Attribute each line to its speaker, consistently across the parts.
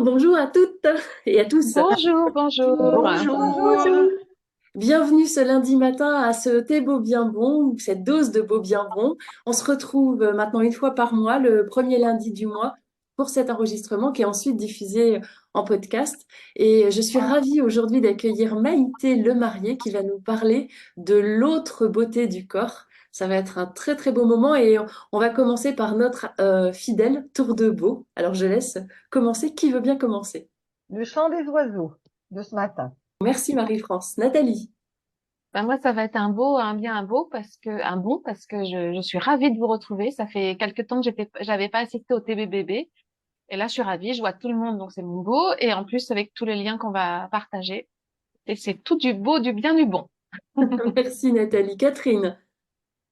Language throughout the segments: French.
Speaker 1: Bonjour à toutes et à tous.
Speaker 2: Bonjour, bonjour.
Speaker 3: Bonjour.
Speaker 1: Bienvenue ce lundi matin à ce thé beau bien bon, ou cette dose de beau bien bon. On se retrouve maintenant une fois par mois, le premier lundi du mois, pour cet enregistrement qui est ensuite diffusé en podcast. Et je suis ravie aujourd'hui d'accueillir Maïté Lemarié qui va nous parler de l'autre beauté du corps. Ça va être un très très beau moment et on va commencer par notre fidèle tour de beau. Alors je laisse commencer. Qui veut bien commencer?
Speaker 3: Le chant des oiseaux de ce matin.
Speaker 1: Merci Marie-France. Nathalie.
Speaker 2: Ben moi, ça va être un bon parce que je suis ravie de vous retrouver. Ça fait quelque temps que j'avais pas assisté au TBBB. Et là, je suis ravie. Je vois tout le monde, donc c'est mon beau. Et en plus, avec tous les liens qu'on va partager. Et c'est tout du beau, du bien, du bon.
Speaker 1: Merci Nathalie. Catherine.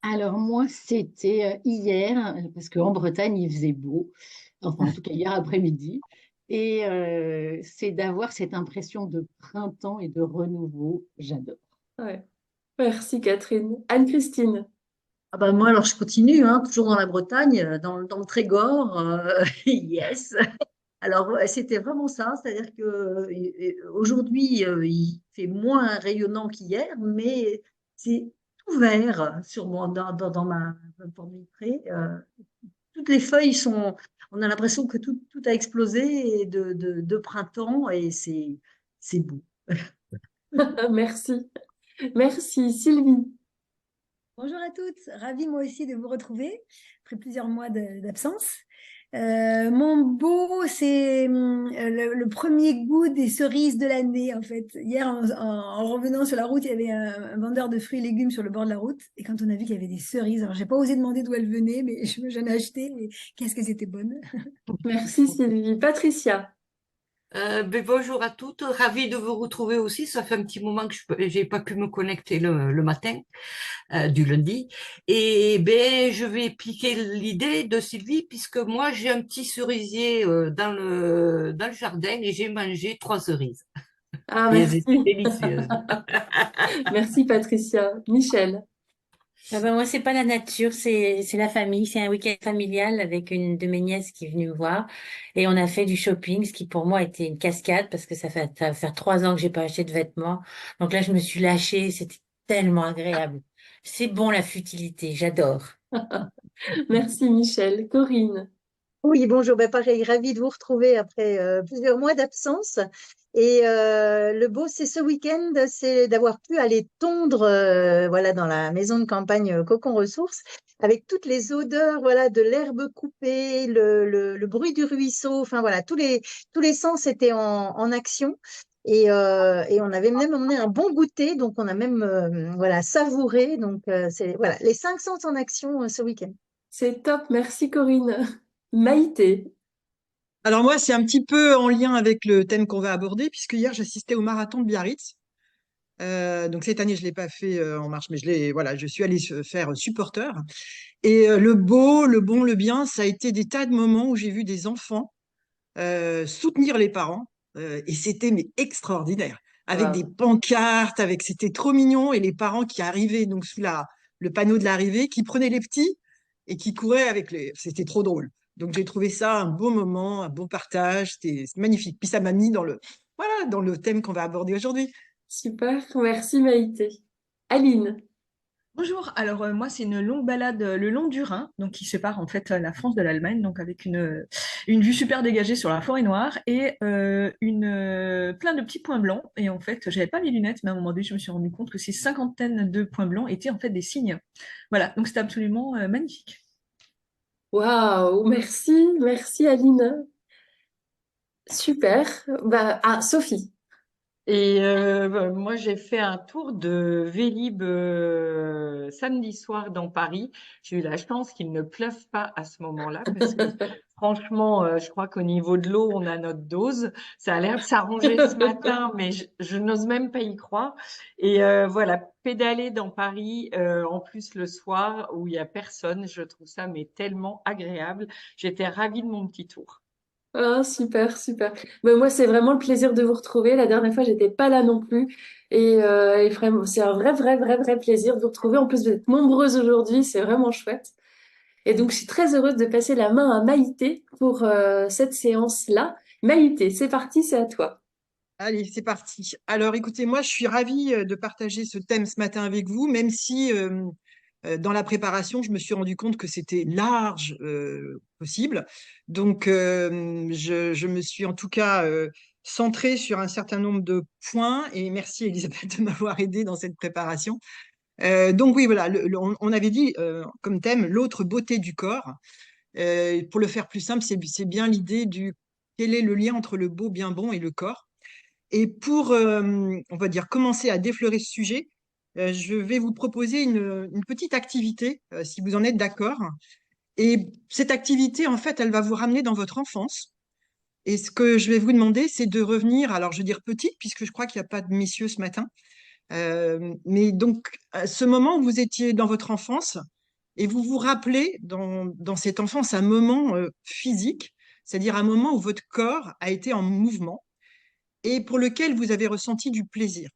Speaker 4: Alors moi, c'était hier, parce qu'en Bretagne, il faisait beau, enfin en tout cas hier après-midi, et c'est d'avoir cette impression de printemps et de renouveau, j'adore.
Speaker 1: Ouais. Merci Catherine. Anne-Christine.
Speaker 5: Ah bah moi, alors je continue, hein, toujours dans la Bretagne, dans le Trégor, yes. Alors c'était vraiment ça, c'est-à-dire que aujourd'hui il fait moins rayonnant qu'hier, mais c'est tout vert sur moi, dans ma porte vitrée. Toutes les feuilles sont, on a l'impression que tout a explosé et de printemps et c'est beau.
Speaker 1: Merci. Merci Sylvie.
Speaker 6: Bonjour à toutes, ravie moi aussi de vous retrouver après plusieurs mois d'absence. Mon beau, c'est le premier goût des cerises de l'année en fait. Hier, en revenant sur la route, il y avait un vendeur de fruits et légumes sur le bord de la route. Et quand on a vu qu'il y avait des cerises, alors j'ai pas osé demander d'où elles venaient, mais j'en ai acheté. Et qu'est-ce que c'était bonne.
Speaker 1: Merci Sylvie. Patricia.
Speaker 7: Bonjour à toutes, ravie de vous retrouver aussi. Ça fait un petit moment que je j'ai pas pu me connecter le matin du lundi. Et ben, je vais piquer l'idée de Sylvie puisque moi j'ai un petit cerisier dans le jardin et j'ai mangé 3 cerises.
Speaker 1: Ah,
Speaker 7: Et elles étaient
Speaker 1: merci.
Speaker 7: délicieuses.
Speaker 1: Merci Patricia. Michel.
Speaker 8: Ah ben moi, c'est pas la nature, c'est la famille. C'est un week-end familial avec une de mes nièces qui est venue me voir et on a fait du shopping, ce qui pour moi était une cascade parce que ça va faire 3 ans que j'ai pas acheté de vêtements. Donc là, je me suis lâchée. C'était tellement agréable. C'est bon la futilité, j'adore.
Speaker 1: Merci Michel. Corinne.
Speaker 5: Oui, bonjour, ben pareil, ravie de vous retrouver après plusieurs mois d'absence. Et le beau, c'est ce week-end, c'est d'avoir pu aller tondre voilà, dans la maison de campagne Cocon Ressources, avec toutes les odeurs voilà, de l'herbe coupée, le bruit du ruisseau, enfin voilà, tous les sens étaient en action. Et on avait même emmené un bon goûter, donc on a même voilà, savouré. Donc c'est voilà, les 5 sens en action ce week-end.
Speaker 1: C'est top. Merci Corinne. Maïté.
Speaker 9: Alors moi, c'est un petit peu en lien avec le thème qu'on va aborder, puisque hier, j'assistais au marathon de Biarritz. Donc cette année, je l'ai pas fait en marche, mais voilà, je suis allée se faire supporter. Et le beau, le bon, le bien, ça a été des tas de moments où j'ai vu des enfants soutenir les parents, et c'était mais extraordinaire, avec des
Speaker 1: Wow.
Speaker 9: pancartes, c'était trop mignon, et les parents qui arrivaient donc sous le panneau de l'arrivée, qui prenaient les petits et qui couraient c'était trop drôle. Donc j'ai trouvé ça un beau moment, un beau partage, c'est magnifique. Puis ça m'a mis voilà, dans le thème qu'on va aborder aujourd'hui.
Speaker 1: Super. Merci Maïté. Aline.
Speaker 10: Bonjour, alors moi c'est une longue balade le long du Rhin, donc qui sépare en fait la France de l'Allemagne, donc avec une vue super dégagée sur la forêt noire et plein de petits points blancs. Et en fait, j'avais pas mes lunettes, mais à un moment donné, je me suis rendu compte que ces cinquantaines de points blancs étaient en fait des cygnes. Voilà, donc c'était absolument magnifique.
Speaker 1: Waouh. Merci. Merci Aline. Super. Bah, ah, Sophie.
Speaker 3: Et moi, j'ai fait un tour de Vélib samedi soir dans Paris. J'ai eu la chance qu'il ne pleuve pas à ce moment-là parce que franchement, je crois qu'au niveau de l'eau, on a notre dose. Ça a l'air de s'arranger ce matin, mais je n'ose même pas y croire. Et voilà, pédaler dans Paris, en plus le soir où il y a personne, je trouve ça mais tellement agréable. J'étais ravie de mon petit tour.
Speaker 1: Ah, super, super. Ben, moi, c'est vraiment le plaisir de vous retrouver. La dernière fois, j'étais pas là non plus. Et vraiment, c'est un vrai, vrai, vrai, vrai plaisir de vous retrouver. En plus, vous êtes nombreuses aujourd'hui. C'est vraiment chouette. Et donc, je suis très heureuse de passer la main à Maïté pour cette séance-là. Maïté, c'est parti, c'est à toi.
Speaker 9: Allez, c'est parti. Alors, écoutez, moi, je suis ravie de partager ce thème ce matin avec vous, même si dans la préparation, je me suis rendu compte que c'était large possible. Donc, je me suis en tout cas centrée sur un certain nombre de points et merci Elisabeth de m'avoir aidée dans cette préparation. Donc oui, voilà, on avait dit comme thème l'autre beauté du corps. Pour le faire plus simple, c'est bien l'idée du quel est le lien entre le beau, bien bon et le corps. Et pour, on va dire, commencer à déflorer ce sujet, je vais vous proposer une petite activité, si vous en êtes d'accord. Et cette activité, en fait, elle va vous ramener dans votre enfance. Et ce que je vais vous demander, c'est de revenir, alors je veux dire petite, puisque je crois qu'il n'y a pas de messieurs ce matin, mais donc à ce moment où vous étiez dans votre enfance, et vous vous rappelez dans cette enfance un moment physique, c'est-à-dire un moment où votre corps a été en mouvement et pour lequel vous avez ressenti du plaisir.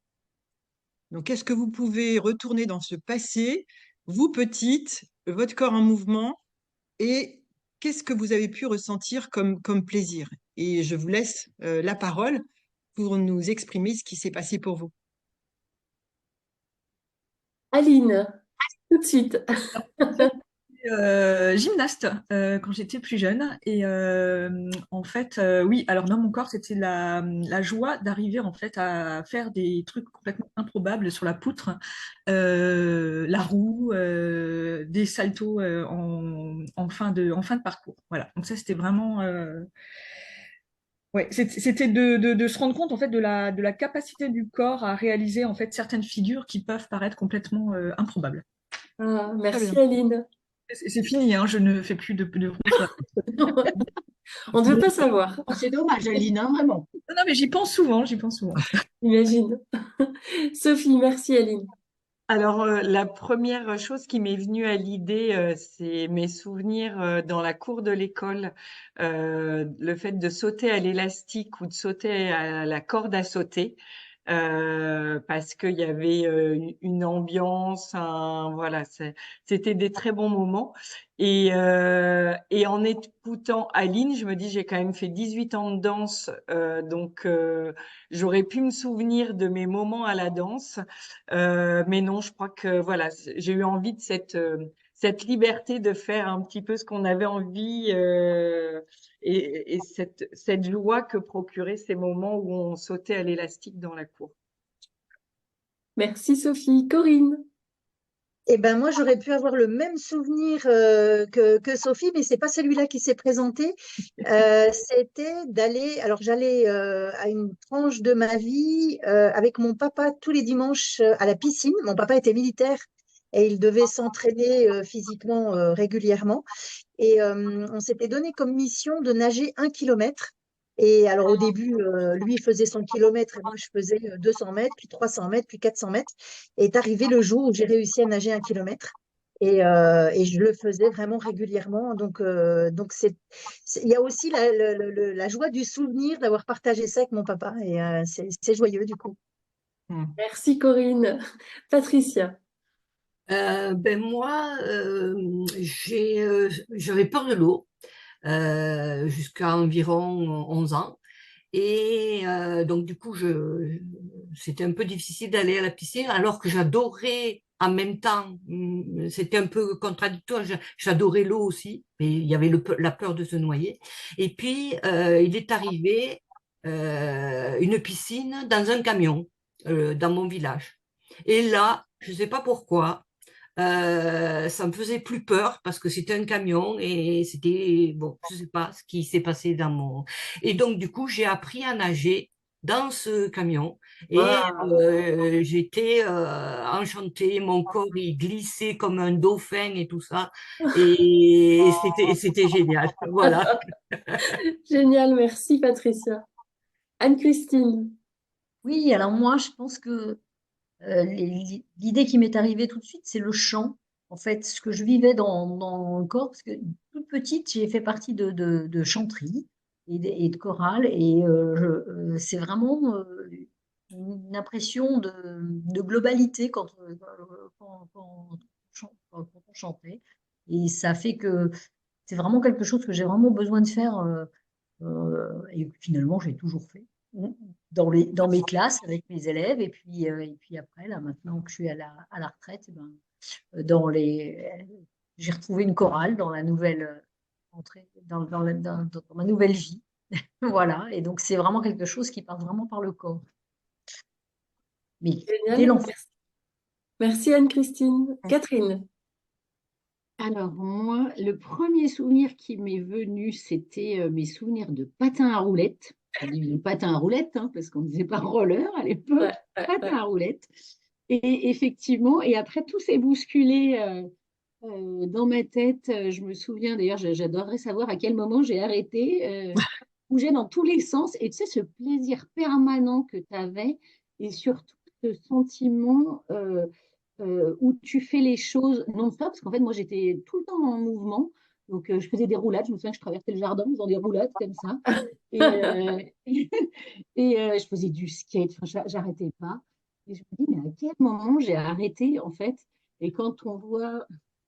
Speaker 9: Donc, est-ce que vous pouvez retourner dans ce passé, vous petite, votre corps en mouvement, et qu'est-ce que vous avez pu ressentir comme plaisir? Et je vous laisse la parole pour nous exprimer ce qui s'est passé pour vous.
Speaker 1: Aline, tout de suite.
Speaker 10: Gymnaste quand j'étais plus jeune et en fait oui alors dans mon corps c'était la joie d'arriver en fait à faire des trucs complètement improbables sur la poutre, la roue, des saltos en fin de parcours, voilà, donc ça c'était vraiment ouais, c'était de se rendre compte en fait de la capacité du corps à réaliser en fait certaines figures qui peuvent paraître complètement improbables.
Speaker 1: Ah,
Speaker 9: Très
Speaker 1: merci
Speaker 9: bien.
Speaker 1: Aline.
Speaker 10: C'est fini, hein, je ne fais plus de roue sur la
Speaker 1: On ne veut pas savoir,
Speaker 4: C'est dommage, Aline, hein, vraiment.
Speaker 10: Non, non, mais j'y pense souvent, j'y pense souvent.
Speaker 1: imagine. Sophie, merci Aline.
Speaker 3: Alors, la première chose qui m'est venue à l'idée, c'est mes souvenirs dans la cour de l'école, le fait de sauter à l'élastique ou de sauter à la corde à sauter, parce qu'il y avait une ambiance, voilà, c'était des très bons moments. Et en écoutant Aline, je me dis, j'ai quand même fait 18 ans de danse, donc j'aurais pu me souvenir de mes moments à la danse. Mais non, je crois que voilà, j'ai eu envie de cette liberté de faire un petit peu ce qu'on avait envie et cette joie que procuraient ces moments où on sautait à l'élastique dans la cour.
Speaker 1: Merci Sophie. Corinne.
Speaker 5: Eh ben moi, j'aurais pu avoir le même souvenir que Sophie, mais c'est pas celui-là qui s'est présenté. C'était d'aller, alors j'allais à une tranche de ma vie avec mon papa tous les dimanches à la piscine. Mon papa était militaire et il devait s'entraîner physiquement régulièrement. Et on s'était donné comme mission de nager 1 kilomètre. Et alors au début, lui faisait son kilomètre et moi je faisais 200 mètres, puis 300 mètres, puis 400 mètres. Et est arrivé le jour où j'ai réussi à nager 1 kilomètre. Et je le faisais vraiment régulièrement. Donc il y a aussi la joie du souvenir d'avoir partagé ça avec mon papa. Et c'est joyeux du coup.
Speaker 1: Merci Corinne. Patricia.
Speaker 7: Ben moi, j'avais peur de l'eau jusqu'à environ 11 ans. Et donc, du coup, c'était un peu difficile d'aller à la piscine, alors que j'adorais en même temps, c'était un peu contradictoire, j'adorais l'eau aussi, mais il y avait la peur de se noyer. Et puis, il est arrivé une piscine dans un camion dans mon village. Et là, je ne sais pas pourquoi, ça me faisait plus peur parce que c'était un camion et c'était, bon, je sais pas ce qui s'est passé dans mon... Et donc, du coup, j'ai appris à nager dans ce camion et
Speaker 1: Waouh.
Speaker 7: j'étais enchantée, mon corps il glissait comme un dauphin et tout ça et c'était génial, voilà.
Speaker 1: Génial, merci Patricia. Anne-Christine.
Speaker 11: Oui, alors moi, je pense que l'idée qui m'est arrivée tout de suite, c'est le chant. En fait, ce que je vivais dans le corps, parce que toute petite, j'ai fait partie de chanterie et de chorale, et c'est vraiment une impression de globalité quand on chantait. Et ça fait que c'est vraiment quelque chose que j'ai vraiment besoin de faire. et finalement, j'ai toujours fait dans mes classes avec mes élèves. Et puis après, là, maintenant que je suis à la retraite, eh ben, j'ai retrouvé une chorale dans la nouvelle entrée, dans ma nouvelle vie. Voilà. Et donc, c'est vraiment quelque chose qui passe vraiment par le corps. Mais dès
Speaker 1: Génial.
Speaker 11: l'enfant.
Speaker 1: Merci Anne-Christine. Catherine.
Speaker 4: Alors, moi, le premier souvenir qui m'est venu, c'était mes souvenirs de patin à roulettes. On dit patin à roulettes, hein, parce qu'on ne disait pas roller à l'époque, patin à roulettes. Et effectivement, et après, tout s'est bousculé dans ma tête. Je me souviens, d'ailleurs, j'adorerais savoir à quel moment j'ai arrêté. Bougeait dans tous les sens. Et tu sais, ce plaisir permanent que tu avais, et surtout ce sentiment où tu fais les choses non-stop, parce qu'en fait, moi, j'étais tout le temps en mouvement. Donc, je faisais des roulades. Je me souviens que je traversais le jardin en faisant des roulades comme ça. Et, je faisais du skate. Enfin, j'arrêtais pas. Et je me dis, mais à quel moment j'ai arrêté, en fait? Et quand on voit...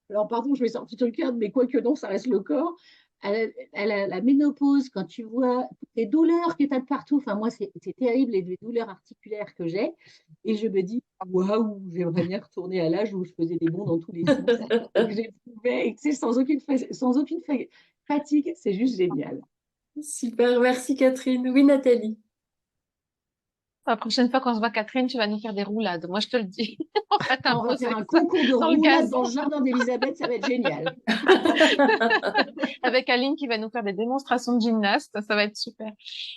Speaker 4: Alors, pardon, je vais sortir le cœur, mais quoi que non, ça reste le corps. La ménopause, quand tu vois les douleurs que tu as de partout, enfin, moi, c'est terrible, les douleurs articulaires que j'ai. Et je me dis, waouh, j'aimerais bien retourner à l'âge où je faisais des bonds dans tous les sens. Et j'éprouvais, tu sais, sans aucune fatigue, c'est juste génial.
Speaker 1: Super, merci Catherine. Oui, Nathalie.
Speaker 2: La prochaine fois qu'on se voit, Catherine, tu vas nous faire des roulades. Moi, je te le dis. On va
Speaker 4: On va
Speaker 2: t'imposer
Speaker 4: faire un
Speaker 2: ça
Speaker 4: concours de
Speaker 2: dans le
Speaker 4: roulades
Speaker 2: gazon.
Speaker 4: dans le jardin d'Elisabeth, ça va être génial.
Speaker 2: Avec Aline qui va nous faire des démonstrations de gymnaste. Ça va être super.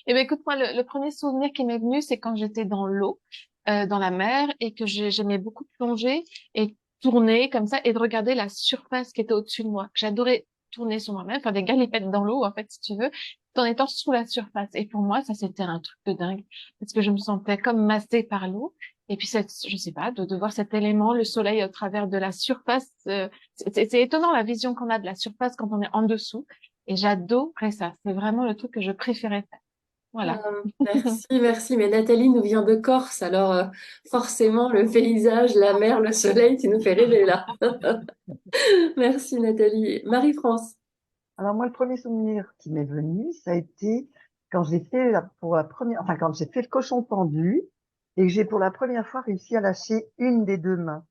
Speaker 2: Et ben, écoute, moi, le premier souvenir qui m'est venu, c'est quand j'étais dans l'eau, dans la mer, et que j'aimais beaucoup plonger et tourner comme ça et de regarder la surface qui était au-dessus de moi. J'adorais tourner sur moi-même, faire des galipettes dans l'eau, en fait, si tu veux, tout en étant sous la surface. Et pour moi, ça, c'était un truc de dingue parce que je me sentais comme massée par l'eau. Et puis, je sais pas, de voir cet élément, le soleil au travers de la surface, c'est étonnant la vision qu'on a de la surface quand on est en dessous. Et j'adorais ça. C'est vraiment le truc que je préférais faire. Voilà.
Speaker 1: Merci, merci. Mais Nathalie nous vient de Corse, alors forcément le paysage, la mer, le soleil, tu nous fais rêver là. Merci Nathalie. Marie-France.
Speaker 12: Alors moi, le premier souvenir qui m'est venu, ça a été quand j'ai fait pour la première, enfin quand j'ai fait le cochon pendu et que j'ai pour la première fois réussi à lâcher une des deux mains.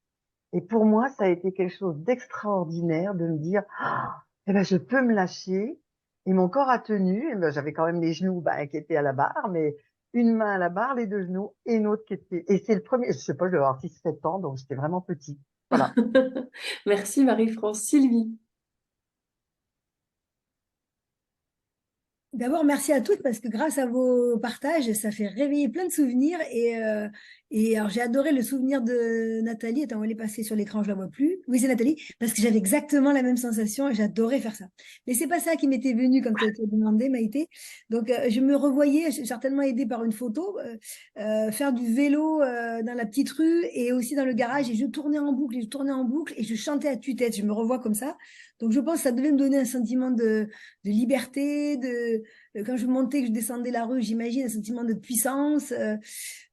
Speaker 12: Et pour moi, ça a été quelque chose d'extraordinaire de me dire, ah, eh ben je peux me lâcher. Et mon corps a tenu. Et ben, j'avais quand même les genoux qui étaient à la barre, mais une main à la barre, les deux genoux, et une autre qui était. Et c'est le premier. Je sais pas, je devais avoir 6-7 ans, donc j'étais vraiment petite. Voilà.
Speaker 1: Merci Marie-France. Sylvie.
Speaker 6: D'abord, merci à toutes parce que grâce à vos partages, ça fait réveiller plein de souvenirs. Et alors, j'ai adoré le souvenir de Nathalie. Attends, elle est passée sur l'écran, je la vois plus. Oui, c'est Nathalie, parce que j'avais exactement la même sensation et j'adorais faire ça. Mais c'est pas ça qui m'était venu quand tu as demandé, Maïté. Donc, je me revoyais, certainement aidée par une photo, faire du vélo dans la petite rue et aussi dans le garage. Et je tournais en boucle, et je tournais en boucle et je chantais à tue-tête. Je me revois comme ça. Donc, je pense que ça devait me donner un sentiment de liberté, quand je montais, que je descendais la rue, j'imagine un sentiment de puissance.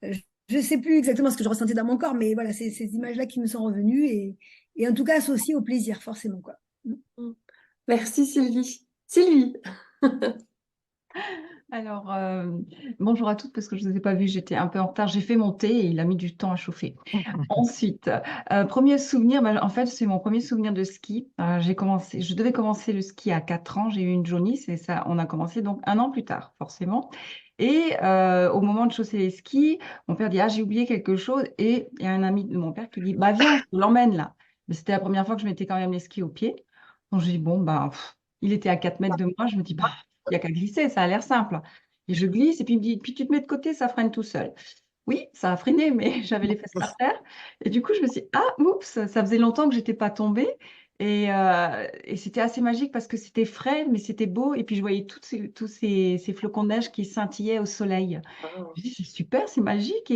Speaker 6: Je ne sais plus exactement ce que je ressentais dans mon corps, mais voilà, c'est ces images-là qui me sont revenues et en tout cas associées au plaisir, forcément, quoi.
Speaker 1: Merci Sylvie. Sylvie.
Speaker 10: Alors, bonjour à toutes, parce que je ne vous ai pas vu, j'étais un peu en retard. J'ai fait mon thé et il a mis du temps à chauffer. Ensuite, premier souvenir, en fait, c'est mon premier souvenir de ski. Je devais commencer le ski à 4 ans, j'ai eu une jaunisse et ça, on a commencé donc 1 an plus tard, forcément. Et au moment de chausser les skis, mon père dit, ah, j'ai oublié quelque chose. Et il y a un ami de mon père qui dit, bah viens, je l'emmène là. Mais c'était la première fois que je mettais quand même les skis au pied. Donc je dis, bon, il était à 4 mètres de moi, je me dis, il n'y a qu'à glisser, ça a l'air simple. Et je glisse, et puis il me dit, puis tu te mets de côté, ça freine tout seul. Oui, ça a freiné, mais j'avais les fesses par terre. Et du coup, je me suis dit, ah, oups, ça faisait longtemps que je n'étais pas tombée. Et c'était assez magique parce que c'était frais, mais c'était beau. Et puis, je voyais tous ces flocons de neige qui scintillaient au soleil. Je me dis, c'est super, c'est magique.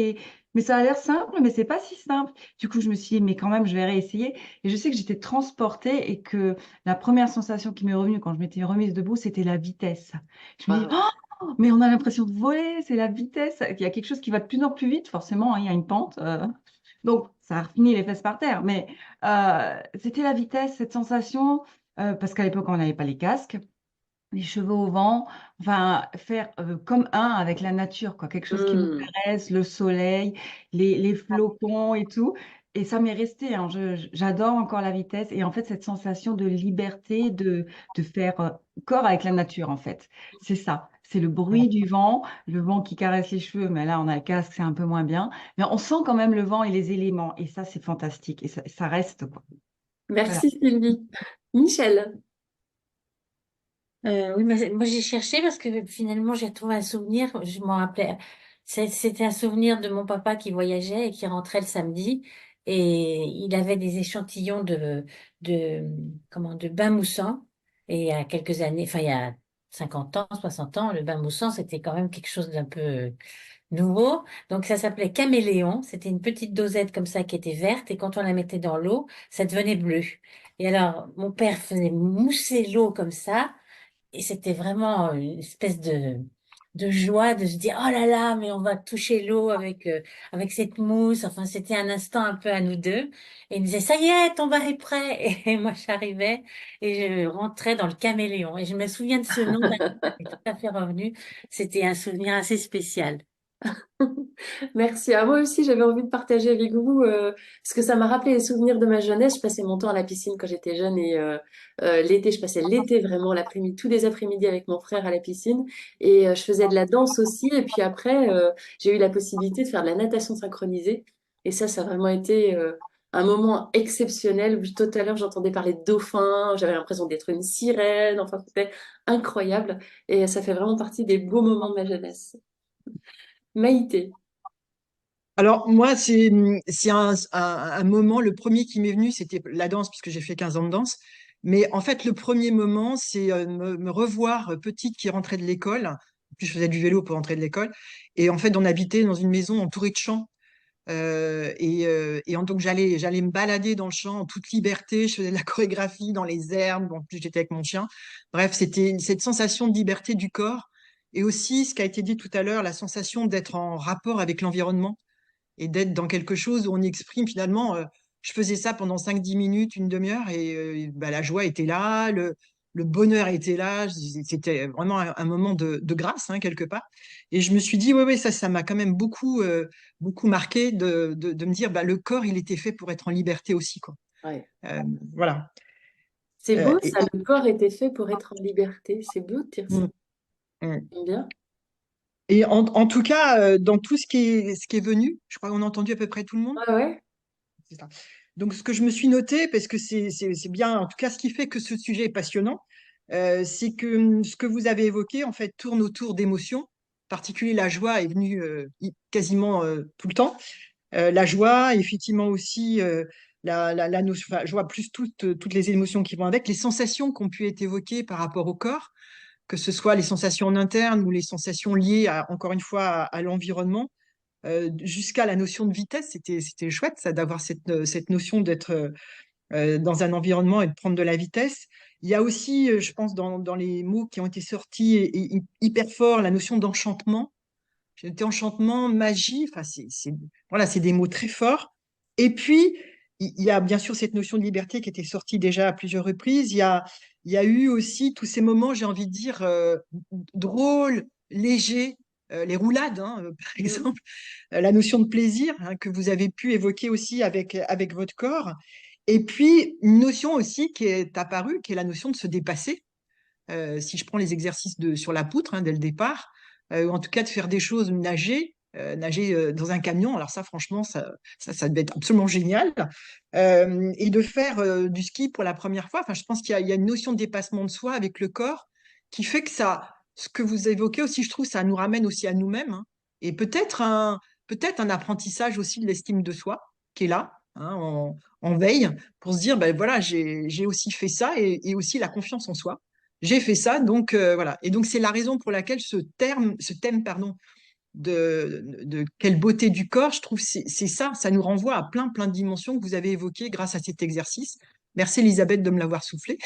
Speaker 10: Mais ça a l'air simple, mais c'est pas si simple. Du coup, je me suis dit, mais quand même, je vais réessayer. Et je sais que j'étais transportée et que la première sensation qui m'est revenue quand je m'étais remise debout, c'était la vitesse. Je me dis, oh, mais on a l'impression de voler, c'est la vitesse. Il y a quelque chose qui va de plus en plus vite, forcément, hein, il y a une pente. Donc, ça a fini les fesses par terre. Mais c'était la vitesse, cette sensation, parce qu'à l'époque, on n'avait pas les casques.
Speaker 13: les cheveux au vent, enfin faire comme un avec la nature, quoi, quelque chose qui me
Speaker 1: Hmm.
Speaker 13: caresse, le soleil, les flocons et tout. Et ça m'est resté, hein. J'adore encore la vitesse et en fait cette sensation de liberté, de faire corps avec la nature en fait. C'est ça, c'est le bruit du vent, le vent qui caresse les cheveux, mais là on a le casque, c'est un peu moins bien. Mais on sent quand même le vent et les éléments et ça c'est fantastique et ça reste quoi. Voilà.
Speaker 1: Merci Sylvie. Michel.
Speaker 8: Oui, mais moi j'ai cherché parce que finalement j'ai trouvé un souvenir, je m'en rappelais. C'était un souvenir de mon papa qui voyageait et qui rentrait le samedi et il avait des échantillons de, de bain moussant. Et il y a quelques années, enfin il y a 50 ans, 60 ans, le bain moussant c'était quand même quelque chose d'un peu nouveau. Donc ça s'appelait caméléon. C'était une petite dosette comme ça qui était verte et quand on la mettait dans l'eau, ça devenait bleu. Et alors mon père faisait mousser l'eau comme ça. Et c'était vraiment une espèce de joie de se dire, oh là là, mais on va toucher l'eau avec cette mousse. Enfin, c'était un instant un peu à nous deux. Et il me disait, ça y est, ton bar est prêt. Et moi, j'arrivais et je rentrais dans le caméléon. Et je me souviens de ce nom, là, qui est tout à fait revenu. C'était un souvenir assez spécial.
Speaker 1: Merci. À moi aussi, j'avais envie de partager avec vous parce que ça m'a rappelé les souvenirs de ma jeunesse. Je passais mon temps à la piscine quand j'étais jeune et l'été, je passais l'été vraiment l'après-midi, tous les après-midi avec mon frère à la piscine et je faisais de la danse aussi. Et puis après, j'ai eu la possibilité de faire de la natation synchronisée et ça a vraiment été un moment exceptionnel. Tout à l'heure, j'entendais parler de dauphins, j'avais l'impression d'être une sirène. Enfin, c'était incroyable et ça fait vraiment partie des beaux moments de ma jeunesse. Maïté.
Speaker 9: Alors, moi, c'est un moment, le premier qui m'est venu, c'était la danse, puisque j'ai fait 15 ans de danse. Mais en fait, le premier moment, c'est me revoir petite qui rentrait de l'école. En plus, je faisais du vélo pour rentrer de l'école. Et en fait, on habitait dans une maison entourée de champs. Donc, j'allais me balader dans le champ en toute liberté. Je faisais de la chorégraphie dans les herbes. En plus, j'étais avec mon chien. Bref, c'était cette sensation de liberté du corps. Et aussi, ce qui a été dit tout à l'heure, la sensation d'être en rapport avec l'environnement et d'être dans quelque chose où on exprime finalement. Je faisais ça pendant 5-10 minutes, une demi-heure, et bah, la joie était là, le bonheur était là. C'était vraiment un moment de grâce, hein, quelque part. Et je me suis dit, ouais, ouais, ça m'a quand même beaucoup marqué de me dire, bah, le corps, il était fait pour être en liberté aussi, quoi.
Speaker 1: Ouais.
Speaker 9: Euh, voilà.
Speaker 1: C'est
Speaker 9: Euh,
Speaker 1: beau
Speaker 9: et,
Speaker 1: ça, le corps était fait pour être en liberté. C'est beau de dire ça.
Speaker 9: Mm, mm.
Speaker 1: J'aime bien.
Speaker 9: Et en tout cas, dans tout ce qui est venu, je crois qu'on a entendu à peu près tout le monde.
Speaker 1: Ouais, ouais.
Speaker 9: C'est ça. Donc, ce que je me suis noté, parce que c'est bien, en tout cas, ce qui fait que ce sujet est passionnant, c'est que ce que vous avez évoqué, en fait, tourne autour d'émotions. En particulier, la joie est venue quasiment tout le temps. La joie, effectivement aussi, la notion, enfin, joie plus toutes les émotions qui vont avec, les sensations qui ont pu être évoquées par rapport au corps, que ce soit les sensations en interne ou les sensations liées, encore une fois, à l'environnement jusqu'à la notion de vitesse. C'était chouette, ça, d'avoir cette notion d'être dans un environnement et de prendre de la vitesse. Il y a aussi, je pense, dans les mots qui ont été sortis hyper fort, la notion d'enchantement. C'était enchantement, magie, enfin, voilà, c'est des mots très forts. Et puis, il y a bien sûr cette notion de liberté qui était sortie déjà à plusieurs reprises. Il y a eu aussi tous ces moments, j'ai envie de dire, drôles, légers, les roulades, hein, par exemple, la notion de plaisir hein, que vous avez pu évoquer aussi avec votre corps. Et puis, une notion aussi qui est apparue, qui est la notion de se dépasser. Si je prends les exercices sur la poutre hein, dès le départ, ou en tout cas de faire des choses, nager dans un camion, alors ça, franchement, ça devait être absolument génial. Et de faire du ski pour la première fois, enfin, je pense qu'il y a une notion de dépassement de soi avec le corps qui fait que ça, ce que vous évoquez aussi, je trouve, ça nous ramène aussi à nous-mêmes. Hein. Et peut-être un apprentissage aussi de l'estime de soi qui est là, hein, en veille, pour se dire, ben voilà, j'ai aussi fait ça et aussi la confiance en soi. J'ai fait ça, donc voilà. Et donc c'est la raison pour laquelle ce thème, pardon, de quelle beauté du corps, je trouve c'est ça nous renvoie à plein de dimensions que vous avez évoquées grâce à cet exercice. Merci Elisabeth de me l'avoir soufflé.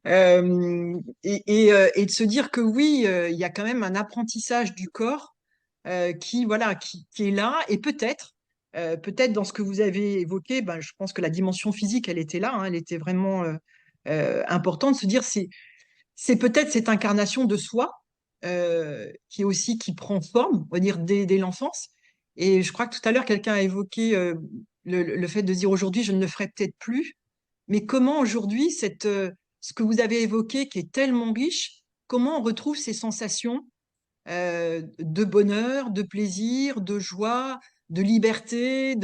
Speaker 9: Et de se dire que oui, il y a quand même un apprentissage du corps voilà, qui est là, et peut-être dans ce que vous avez évoqué, ben, je pense que la dimension physique, elle était là, hein, elle était vraiment importante, de se dire c'est peut-être cette incarnation de soi qui prend forme, on va dire, dès l'enfance. Et je crois que tout à l'heure, quelqu'un a évoqué le fait de dire aujourd'hui, je ne le ferai peut-être plus. Mais comment aujourd'hui, ce que vous avez évoqué, qui est tellement riche, comment on retrouve ces sensations de bonheur, de plaisir, de joie, de liberté,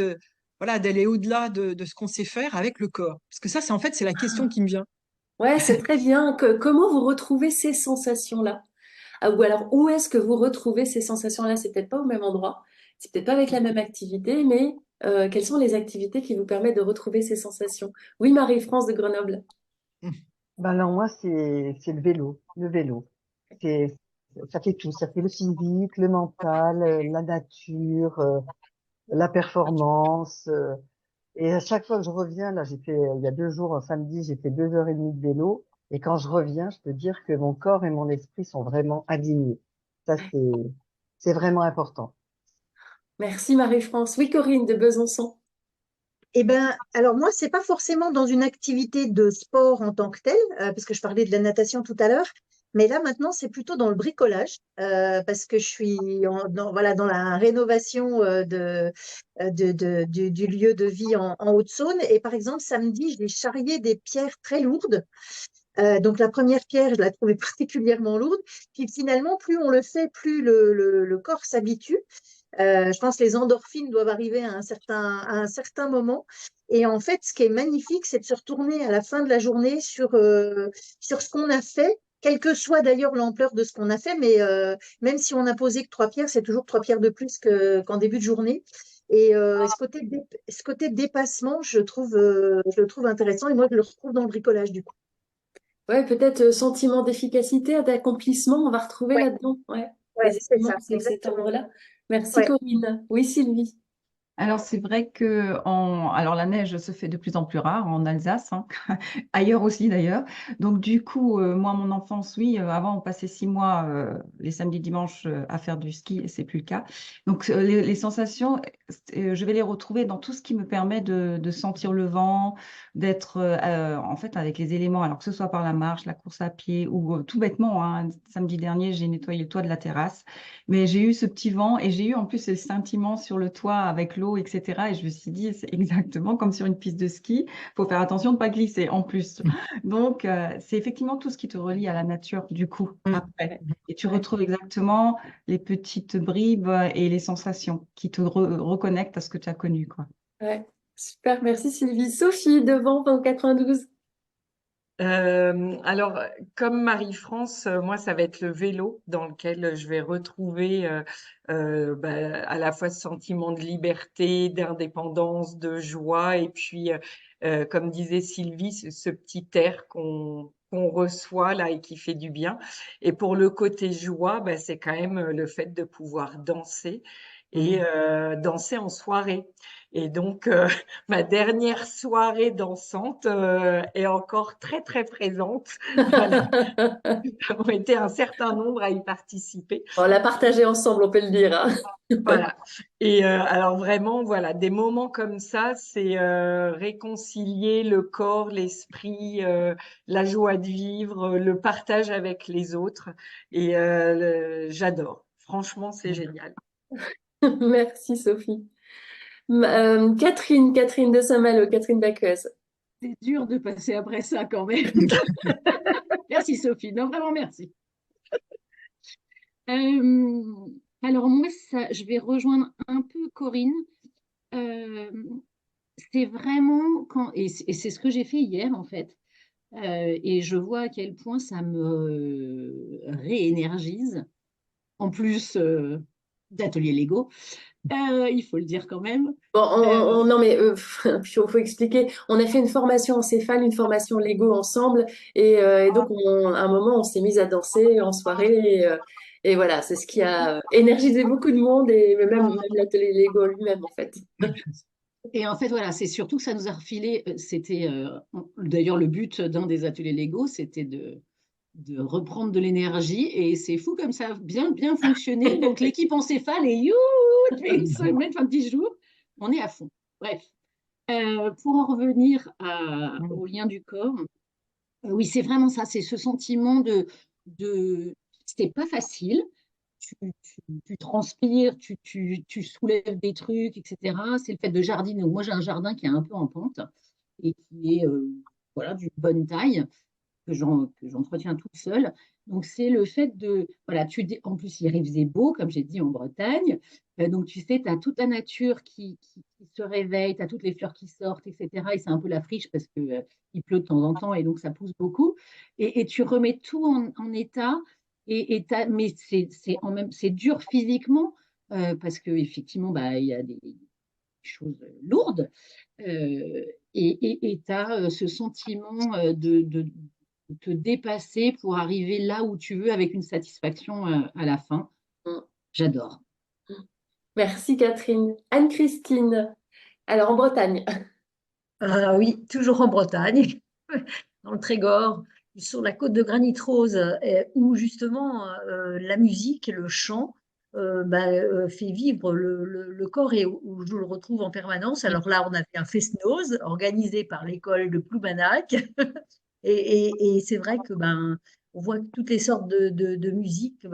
Speaker 9: voilà, d'aller au-delà de ce qu'on sait faire avec le corps? Parce que ça, c'est en fait, c'est la question qui me vient.
Speaker 1: Ouais, c'est très bien. Comment vous retrouvez ces sensations-là? Ah, ou alors, où est-ce que vous retrouvez ces sensations-là? C'est peut-être pas au même endroit, c'est peut-être pas avec la même activité, mais quelles sont les activités qui vous permettent de retrouver ces sensations? Oui, Marie-France de Grenoble.
Speaker 12: Ben alors moi, c'est le vélo. Le vélo. C'est, ça fait tout. Ça fait le physique, le mental, la nature, la performance. Et à chaque fois que je reviens, là, j'ai fait, il y a 2 jours, un samedi, j'ai fait 2 heures et demie de vélo. Et quand je reviens, je peux dire que mon corps et mon esprit sont vraiment alignés. Ça, c'est vraiment important.
Speaker 1: Merci Marie-France. Oui, Corinne de Besançon.
Speaker 5: Eh ben, alors moi, c'est pas forcément dans une activité de sport en tant que telle, parce que je parlais de la natation tout à l'heure, mais là maintenant, c'est plutôt dans le bricolage, parce que je suis voilà, dans la rénovation du lieu de vie en Haute-Saône. Et par exemple, samedi, j'ai charrié des pierres très lourdes. Donc la première pierre, je la trouvais particulièrement lourde. Puis finalement, plus on le fait, plus le corps s'habitue. Je pense que les endorphines doivent arriver à un certain moment. Et en fait, ce qui est magnifique, c'est de se retourner à la fin de la journée sur ce qu'on a fait, quelle que soit d'ailleurs l'ampleur de ce qu'on a fait. Mais même si on n'a posé que 3 pierres, c'est toujours 3 pierres de plus qu'en début de journée. Et ce côté dépassement, je le trouve intéressant. Et moi, je le retrouve dans le bricolage, du coup.
Speaker 1: Ouais, peut-être sentiment d'efficacité, d'accomplissement, on va retrouver
Speaker 5: Ouais,
Speaker 1: là-dedans. Ouais,
Speaker 5: ouais, c'est
Speaker 1: effectivement,
Speaker 5: ça,
Speaker 1: c'est cet
Speaker 5: exactement.
Speaker 1: ordre-là. Merci
Speaker 5: Ouais.
Speaker 1: Corinne. Oui, Sylvie.
Speaker 13: Alors, c'est vrai que alors la neige se fait de plus en plus rare en Alsace, hein. Ailleurs aussi d'ailleurs. Donc, du coup, moi, mon enfance, oui, avant, on passait 6 mois les samedis, dimanches à faire du ski et c'est plus le cas. Donc, les sensations, je vais les retrouver dans tout ce qui me permet de sentir le vent, d'être en fait avec les éléments, alors que ce soit par la marche, la course à pied ou tout bêtement, hein, samedi dernier, j'ai nettoyé le toit de la terrasse. Mais j'ai eu ce petit vent et j'ai eu en plus ce scintillement sur le toit avec l'eau, etc. Et je me suis dit, c'est exactement comme sur une piste de ski. Il faut faire attention de ne pas glisser en plus. Donc, c'est effectivement tout ce qui te relie à la nature, du coup, après. Et tu retrouves exactement les petites bribes et les sensations qui te reconnectent à ce que tu as connu, quoi.
Speaker 1: Ouais, super, merci Sylvie. Sophie devant 92.
Speaker 3: Alors, comme Marie-France, moi, ça va être le vélo dans lequel je vais retrouver à la fois ce sentiment de liberté, d'indépendance, de joie, et puis, comme disait Sylvie, ce petit air qu'on reçoit là et qui fait du bien. Et pour le côté joie, c'est quand même le fait de pouvoir danser et danser en soirée. Et donc, ma dernière soirée dansante est encore très, très présente. Voilà. Nous avons été un certain nombre à y participer.
Speaker 1: On l'a partagé ensemble, on peut le dire, hein.
Speaker 3: Voilà. Et alors vraiment, voilà, des moments comme ça, c'est réconcilier le corps, l'esprit, la joie de vivre, le partage avec les autres. Et j'adore. Franchement, c'est génial.
Speaker 1: Merci Sophie. Catherine de Saint-Malo, Catherine Baqueuse.
Speaker 4: C'est dur de passer après ça quand même. Merci Sophie, non vraiment merci. Alors moi, je vais rejoindre un peu Corinne. Euh, c'est vraiment et c'est ce que j'ai fait hier en fait. Et je vois à quel point ça me réénergise. En plus d'atelier Lego, il faut le dire quand même.
Speaker 1: Bon, non mais faut expliquer. On a fait une formation en céphale, une formation Lego ensemble, et donc à un moment on s'est mis à danser en soirée, et voilà, c'est ce qui a énergisé beaucoup de monde, et même l'atelier Lego lui-même en fait.
Speaker 4: Et en fait, voilà, c'est surtout que ça nous a refilé. C'était d'ailleurs le but d'un des ateliers Lego, c'était de reprendre de l'énergie. Et c'est fou comme ça a bien fonctionné. Donc l'équipe encéphale et toutes les semaines, enfin 10 jours, on est à fond. Bref, pour en revenir au lien du corps, Oui, c'est vraiment ça, c'est ce sentiment de c'est pas facile. Tu transpires, tu soulèves des trucs, etc. C'est le fait de jardiner. Moi, j'ai un jardin qui est un peu en pente et qui est voilà, d'une bonne taille, que j'entretiens toute seule. Donc, c'est le fait de. Voilà, en plus, il faisait beau, comme j'ai dit, en Bretagne. Donc, tu sais, tu as toute la nature qui se réveille, tu as toutes les fleurs qui sortent, etc. Et c'est un peu la friche parce que, il pleut de temps en temps et donc ça pousse beaucoup. Et tu remets tout en état. Mais c'est dur physiquement parce qu'effectivement, bah, il y a des choses lourdes. Et tu as ce sentiment de te dépasser pour arriver là où tu veux avec une satisfaction à la fin.
Speaker 1: Mm.
Speaker 4: J'adore.
Speaker 1: Merci Catherine. Anne-Christine, alors en Bretagne.
Speaker 11: Ah oui, toujours en Bretagne, dans le Trégor, sur la côte de Granit Rose, où justement la musique et le chant fait vivre le corps et où je le retrouve en permanence. Alors là, on a fait un fest-noz organisé par l'école de Ploumanac. Et c'est vrai que on voit que toutes les sortes de musique,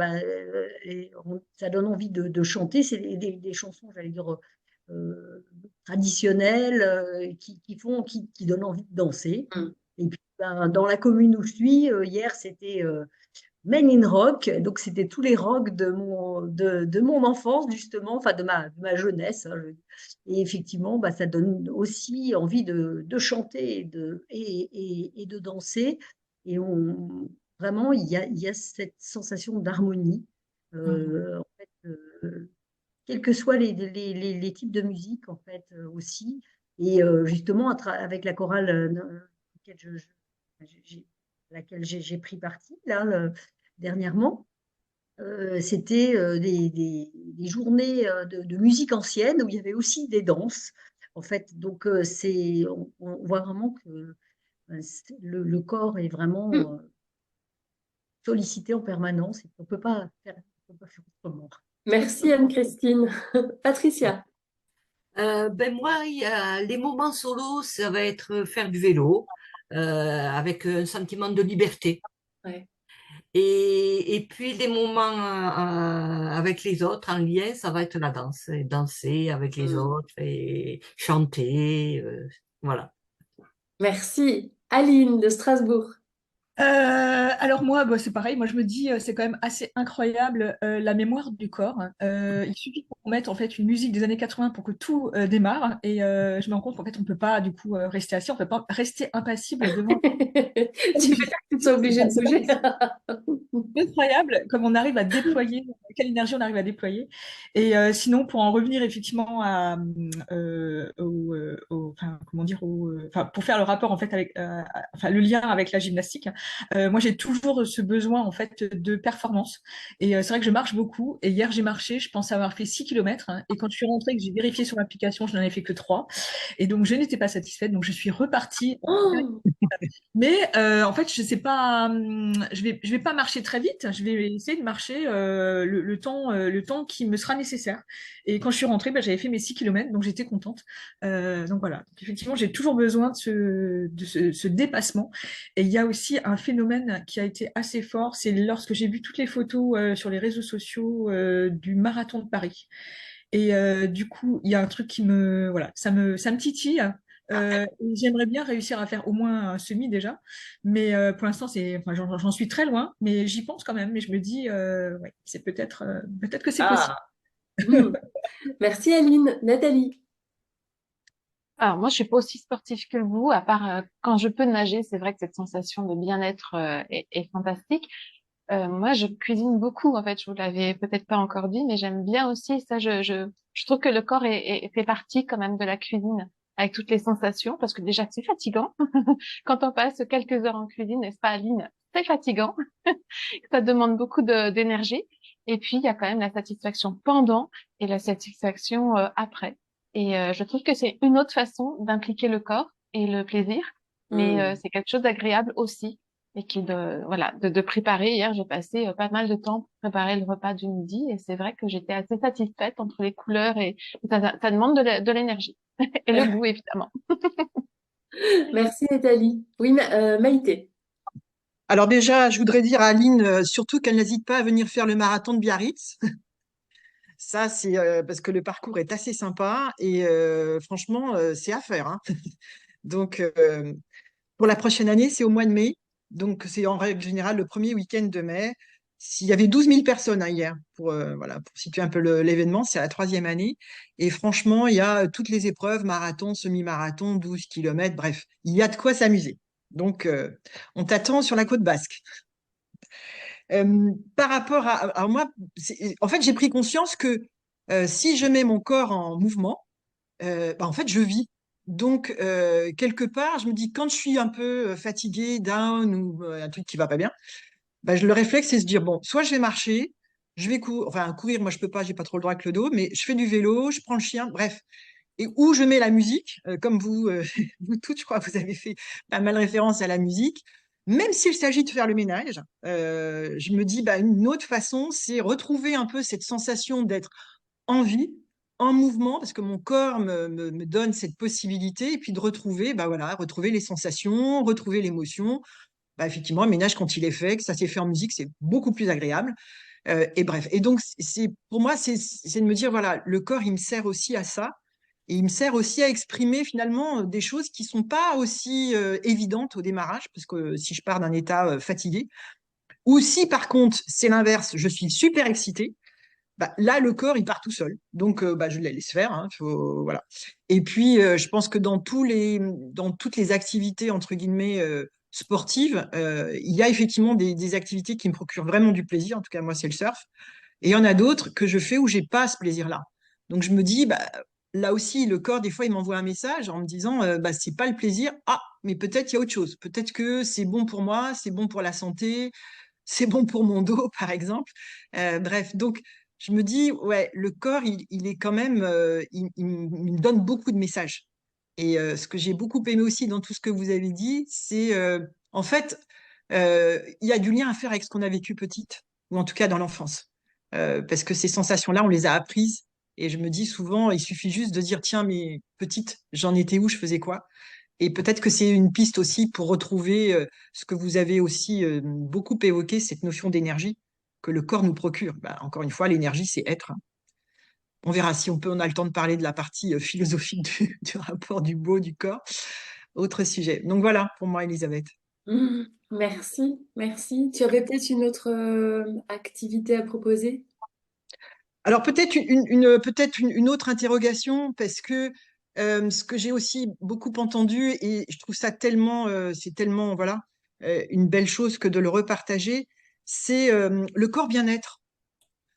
Speaker 11: ça donne envie de chanter. C'est des chansons, j'allais dire, traditionnelles, qui donnent envie de danser.
Speaker 1: Mm.
Speaker 11: Et puis, dans la commune où je suis, hier, c'était Men in Rock. Donc, c'était tous les rocks de mon enfance, justement, enfin, de ma jeunesse, hein. Et effectivement, ça donne aussi envie de chanter et de danser. Et vraiment, il y a cette sensation d'harmonie. En fait, quels que soient les types de musique, en fait, aussi. Et justement, avec la chorale laquelle j'ai laquelle j'ai pris parti, là, dernièrement, c'était des journées de musique ancienne où il y avait aussi des danses. En fait, donc, on voit vraiment que le corps est vraiment sollicité en permanence et qu'on ne peut pas faire autrement.
Speaker 1: Merci Anne-Christine. Patricia.
Speaker 7: Ben moi, il y a les moments solo, ça va être faire du vélo avec un sentiment de liberté.
Speaker 1: Ouais.
Speaker 7: Et puis les moments avec les autres en lien, ça va être la danse, et danser avec les autres et chanter, voilà.
Speaker 1: Merci. Aline de Strasbourg.
Speaker 10: Alors moi, c'est pareil. Moi, je me dis, c'est quand même assez incroyable la mémoire du corps. Il suffit qu'on mette en fait une musique des années 80 pour que tout démarre. Et je me rends compte qu'en fait, on peut pas du coup rester assis, on peut pas rester impassible devant.
Speaker 1: Tu veux que tu sois obligée de bouger.
Speaker 10: Incroyable comme on arrive à déployer, quelle énergie on arrive à déployer. Et sinon, pour en revenir effectivement enfin, comment dire, enfin, pour faire le rapport en fait avec, enfin, le lien avec la gymnastique, moi j'ai toujours ce besoin en fait de performance. Et c'est vrai que je marche beaucoup. Et hier j'ai marché, je pense avoir fait 6 km. Et quand je suis rentrée, que j'ai vérifié sur l'application, je n'en avais fait que 3. Et donc je n'étais pas satisfaite. Donc je suis repartie.
Speaker 1: Oh,
Speaker 10: Mais en fait, je sais pas, je vais pas marcher très vite. Je vais essayer de marcher le temps qui me sera nécessaire. Et quand je suis rentrée, j'avais fait mes 6 km, donc j'étais contente. Donc voilà. Donc, effectivement, j'ai toujours besoin de ce dépassement. Et il y a aussi un phénomène qui a été assez fort, c'est lorsque j'ai vu toutes les photos sur les réseaux sociaux du marathon de Paris. Et du coup, il y a un truc voilà, ça me titille. Et j'aimerais bien réussir à faire au moins un semi déjà, mais pour l'instant enfin, j'en suis très loin, mais j'y pense quand même. Mais je me dis, ouais, c'est peut-être que c'est possible.
Speaker 1: ah. Hmm. Merci Aline. Nathalie.
Speaker 2: Alors moi, je suis pas aussi sportive que vous, à part quand je peux nager, c'est vrai que cette sensation de bien-être est fantastique. Moi, je cuisine beaucoup, en fait, je vous l'avais peut-être pas encore dit, mais j'aime bien aussi ça. Je trouve que le corps fait partie quand même de la cuisine, avec toutes les sensations, parce que déjà c'est fatigant quand on passe quelques heures en cuisine, n'est-ce pas, Aline? C'est fatigant, ça demande beaucoup d'énergie. Et puis il y a quand même la satisfaction pendant et la satisfaction après. Et je trouve que c'est une autre façon d'impliquer le corps et le plaisir, mais c'est quelque chose d'agréable aussi et voilà, de préparer. Hier, j'ai passé pas mal de temps pour préparer le repas du midi et c'est vrai que j'étais assez satisfaite entre les couleurs et ça demande de l'énergie et le goût, évidemment.
Speaker 1: Merci Nathalie. Oui, Maïté.
Speaker 9: Alors déjà, je voudrais dire à Aline, surtout qu'elle n'hésite pas à venir faire le marathon de Biarritz. Ça, c'est parce que le parcours est assez sympa et franchement, c'est à faire, hein. Donc, pour la prochaine année, c'est au mois de mai. Donc, c'est en règle générale le premier week-end de mai. S'il y avait 12 000 personnes hein, hier, voilà, pour situer un peu l'événement, c'est la troisième année. Et franchement, il y a toutes les épreuves, marathon, semi-marathon, 12 kilomètres, bref, il y a de quoi s'amuser. Donc, on t'attend sur la côte basque. Par rapport à... Alors moi, en fait, j'ai pris conscience que si je mets mon corps en mouvement, bah, en fait, je vis. Donc, quelque part, je me dis, quand je suis un peu fatiguée, down ou un truc qui va pas bien, bah, le réflexe, c'est se dire, bon, soit je vais marcher, je vais enfin, courir, moi, je peux pas, j'ai pas trop le droit avec le dos, mais je fais du vélo, je prends le chien, bref. Et où je mets la musique, comme vous, vous toutes, je crois, vous avez fait pas mal référence à la musique. Même s'il s'agit de faire le ménage, je me dis, bah, une autre façon, c'est retrouver un peu cette sensation d'être en vie, en mouvement, parce que mon corps me donne cette possibilité, et puis de retrouver, bah voilà, retrouver les sensations, retrouver l'émotion. Bah, effectivement, le ménage, quand il est fait, que ça s'est fait en musique, c'est beaucoup plus agréable. Et bref. Et donc, pour moi, c'est de me dire, voilà, le corps, il me sert aussi à ça. Et il me sert aussi à exprimer finalement des choses qui sont pas aussi évidentes au démarrage, parce que si je pars d'un état fatigué, ou si par contre c'est l'inverse, je suis super excitée, bah, là, le corps, il part tout seul. Donc, bah, je le laisse faire. Hein, voilà. Et puis, je pense que dans toutes les activités, entre guillemets, sportives, il y a effectivement des activités qui me procurent vraiment du plaisir. En tout cas, moi, c'est le surf. Et il y en a d'autres que je fais où j'ai pas ce plaisir-là. Donc, je me dis, bah, là aussi, le corps, des fois, il m'envoie un message en me disant, bah, c'est pas le plaisir. Ah, mais peut-être il y a autre chose. Peut-être que c'est bon pour moi, c'est bon pour la santé, c'est bon pour mon dos, par exemple. Bref, donc je me dis, ouais, le corps, il est quand même, il me donne beaucoup de messages. Et ce que j'ai beaucoup aimé aussi dans tout ce que vous avez dit, c'est en fait, il y a du lien à faire avec ce qu'on a vécu petite, ou en tout cas dans l'enfance. Parce que ces sensations-là, on les a apprises. Et je me dis souvent, il suffit juste de dire, tiens, mais petite, j'en étais où, je faisais quoi? Et peut-être que c'est une piste aussi pour retrouver ce que vous avez aussi beaucoup évoqué, cette notion d'énergie que le corps nous procure. Bah, encore une fois, l'énergie, c'est être. Hein. On verra si on a le temps de parler de la partie philosophique du rapport du beau du corps. Autre sujet. Donc voilà pour moi, Elisabeth.
Speaker 1: Merci, merci. Tu avais peut-être une autre activité à proposer?
Speaker 9: Alors peut-être peut-être une autre interrogation parce que ce que j'ai aussi beaucoup entendu et je trouve ça tellement c'est tellement voilà une belle chose que de le repartager, c'est le corps bien-être,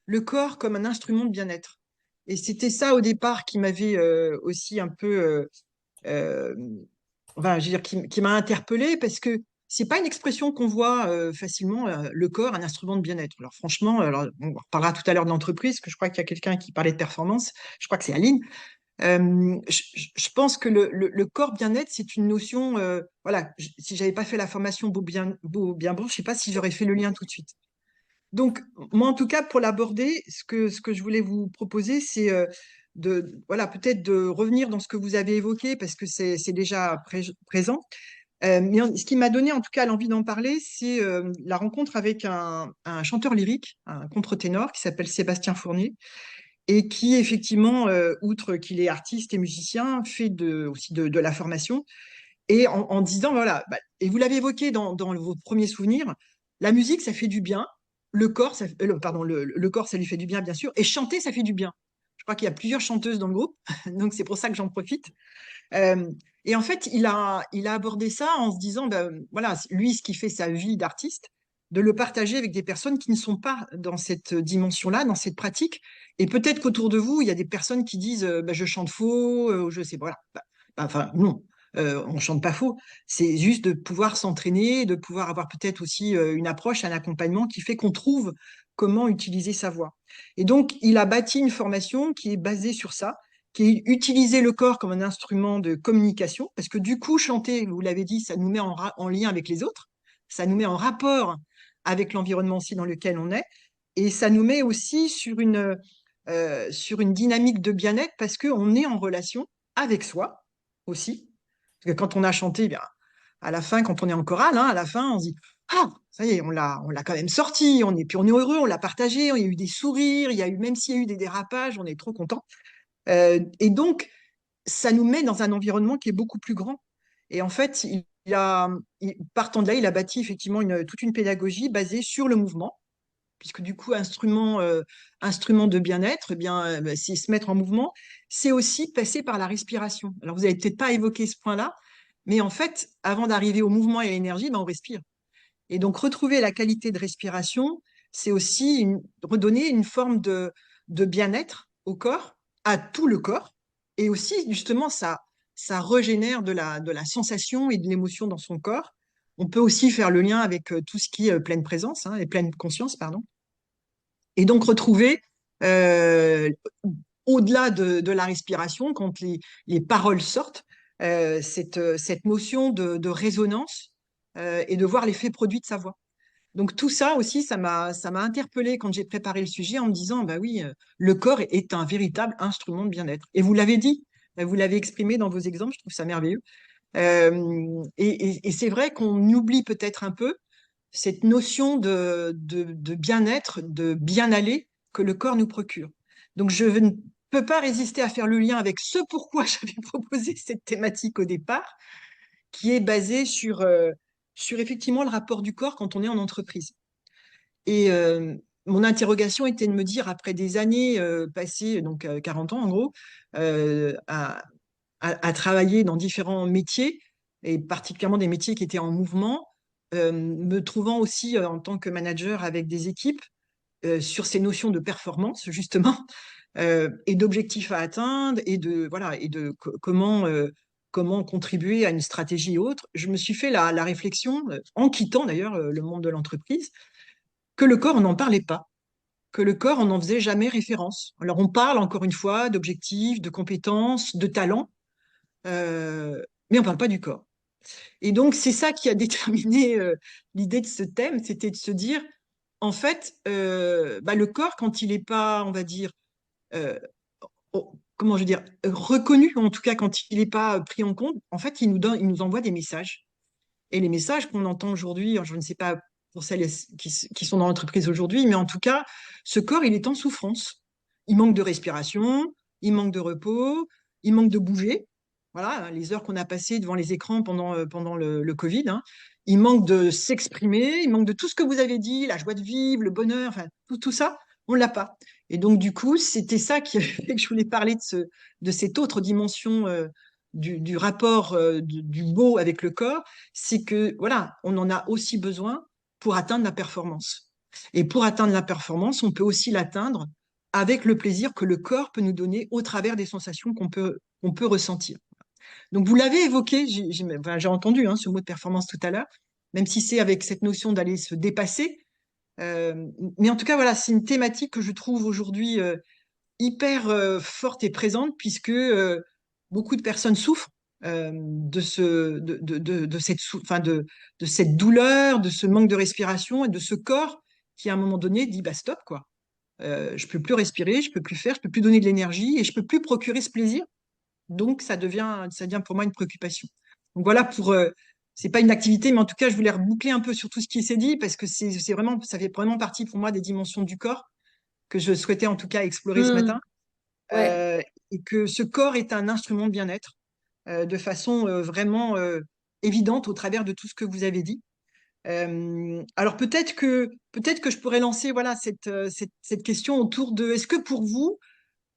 Speaker 9: le corps comme un instrument de bien-être. Et c'était ça au départ qui m'avait aussi un peu euh, enfin, je veux dire, qui m'a interpellée parce que c'est pas une expression qu'on voit facilement, le corps, un instrument de bien-être. Alors franchement, alors, on reparlera tout à l'heure de l'entreprise, que je crois qu'il y a quelqu'un qui parlait de performance, je crois que c'est Aline. Je pense que le corps bien-être, c'est une notion, voilà, si j'avais pas fait la formation beau, bien bon, je sais pas si j'aurais fait le lien tout de suite. Donc, moi, en tout cas, pour l'aborder, ce que je voulais vous proposer, c'est voilà, peut-être de revenir dans ce que vous avez évoqué, parce que c'est déjà présent. Mais ce qui m'a donné, en tout cas, l'envie d'en parler, c'est la rencontre avec un chanteur lyrique, un contre-ténor, qui s'appelle Sébastien Fournier, et qui, effectivement, outre qu'il est artiste et musicien, fait aussi de la formation, et en disant, voilà, bah, et vous l'avez évoqué dans vos premiers souvenirs, la musique, ça fait du bien, le corps, pardon, le corps, ça lui fait du bien, bien sûr, et chanter, ça fait du bien. Je crois qu'il y a plusieurs chanteuses dans le groupe, donc c'est pour ça que j'en profite. Euh, et en fait, il a abordé ça en se disant, ben, voilà, lui, ce qui fait sa vie d'artiste, de le partager avec des personnes qui ne sont pas dans cette dimension-là, dans cette pratique. Et peut-être qu'autour de vous, il y a des personnes qui disent, ben, je chante faux, je sais, voilà. Enfin, non, on chante pas faux. C'est juste de pouvoir s'entraîner, de pouvoir avoir peut-être aussi une approche, un accompagnement qui fait qu'on trouve comment utiliser sa voix. Et donc, il a bâti une formation qui est basée sur ça, qui est utiliser le corps comme un instrument de communication, parce que du coup, chanter, vous l'avez dit, ça nous met en lien avec les autres, ça nous met en rapport avec l'environnement aussi dans lequel on est, et ça nous met aussi sur une dynamique de bien-être, parce qu'on est en relation avec soi aussi. Parce que quand on a chanté, eh bien, à la fin, quand on est en chorale, hein, à la fin, on se dit ah, ça y est, on l'a quand même sorti, puis on est heureux, on l'a partagé, il y a eu des sourires, il y a eu, même s'il y a eu des dérapages, on est trop content. Et donc, ça nous met dans un environnement qui est beaucoup plus grand. Et en fait, partant de là, il a bâti effectivement toute une pédagogie basée sur le mouvement, puisque du coup, instrument de bien-être, eh bien, c'est se mettre en mouvement, c'est aussi passer par la respiration. Alors, vous n'avez peut-être pas évoqué ce point-là, mais en fait, avant d'arriver au mouvement et à l'énergie, ben, on respire. Et donc, retrouver la qualité de respiration, c'est aussi redonner une forme de bien-être au corps, à tout le corps. Et aussi, justement, ça régénère de la sensation et de l'émotion dans son corps. On peut aussi faire le lien avec tout ce qui est pleine présence, et pleine conscience, pardon. Et donc, retrouver, euh, au-delà de la respiration, quand les paroles sortent, cette notion de résonance et de voir l'effet produit de sa voix. Donc tout ça aussi, ça m'a interpellée quand j'ai préparé le sujet en me disant, bah oui, le corps est un véritable instrument de bien-être. Et vous l'avez dit, vous l'avez exprimé dans vos exemples, je trouve ça merveilleux. Et c'est vrai qu'on oublie peut-être un peu cette notion de bien-être, de bien-aller que le corps nous procure. Donc je ne peux pas résister à faire le lien avec ce pourquoi j'avais proposé cette thématique au départ, qui est basée sur effectivement le rapport du corps quand on est en entreprise. Et mon interrogation était de me dire, après des années passées, donc 40 ans en gros, à travailler dans différents métiers, et particulièrement des métiers qui étaient en mouvement, me trouvant aussi en tant que manager avec des équipes sur ces notions de performance, justement, et d'objectifs à atteindre, et de, voilà, et de comment contribuer à une stratégie autre. Je me suis fait la réflexion, en quittant d'ailleurs le monde de l'entreprise, que le corps, on n'en parlait pas, que le corps, on n'en faisait jamais référence. Alors on parle encore une fois d'objectifs, de compétences, de talents, mais on parle pas du corps. Et donc c'est ça qui a déterminé l'idée de ce thème, c'était de se dire, en fait, bah, le corps, quand il n'est pas, on va dire, comment je veux dire, reconnu, en tout cas quand il n'est pas pris en compte, en fait, il nous envoie des messages. Et les messages qu'on entend aujourd'hui, je ne sais pas pour celles qui sont dans l'entreprise aujourd'hui, mais en tout cas, ce corps, il est en souffrance. Il manque de respiration, il manque de repos, il manque de bouger. Voilà, les heures qu'on a passées devant les écrans pendant le Covid, hein. Il manque de s'exprimer, il manque de tout ce que vous avez dit, la joie de vivre, le bonheur, enfin, tout ça, on ne l'a pas. Et donc, du coup, c'était ça qui a fait que je voulais parler de cette autre dimension du rapport du beau avec le corps, c'est que voilà, on en a aussi besoin pour atteindre la performance. Et pour atteindre la performance, on peut aussi l'atteindre avec le plaisir que le corps peut nous donner au travers des sensations qu'on peut ressentir. Donc vous l'avez évoqué, j'ai entendu ce mot de performance tout à l'heure, même si c'est avec cette notion d'aller se dépasser. Mais en tout cas, voilà, c'est une thématique que je trouve aujourd'hui hyper forte et présente, puisque beaucoup de personnes souffrent de cette douleur, de ce manque de respiration et de ce corps qui, à un moment donné, dit bah, stop, quoi. Je peux plus respirer, je peux plus faire, je peux plus donner de l'énergie et je peux plus procurer ce plaisir. Donc, ça devient pour moi une préoccupation. Donc voilà c'est pas une activité, mais en tout cas, je voulais reboucler un peu sur tout ce qui s'est dit parce que c'est vraiment, ça fait vraiment partie pour moi des dimensions du corps que je souhaitais en tout cas explorer ce matin.
Speaker 1: Ouais.
Speaker 9: Et que ce corps est un instrument de bien-être de façon vraiment évidente au travers de tout ce que vous avez dit. Alors peut-être que je pourrais lancer voilà cette question autour de est-ce que pour vous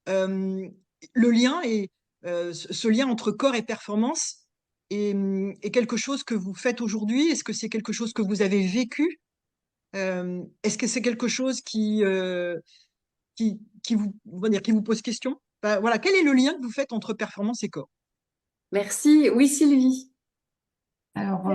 Speaker 9: euh, le lien et ce lien entre corps et performance est quelque chose que vous faites aujourd'hui? Est-ce que c'est quelque chose que vous avez vécu? Est-ce que c'est quelque chose on va dire, qui vous pose question? Bah, voilà, quel est le lien que vous faites entre performance et corps?
Speaker 1: Merci. Oui, Sylvie.
Speaker 13: Alors,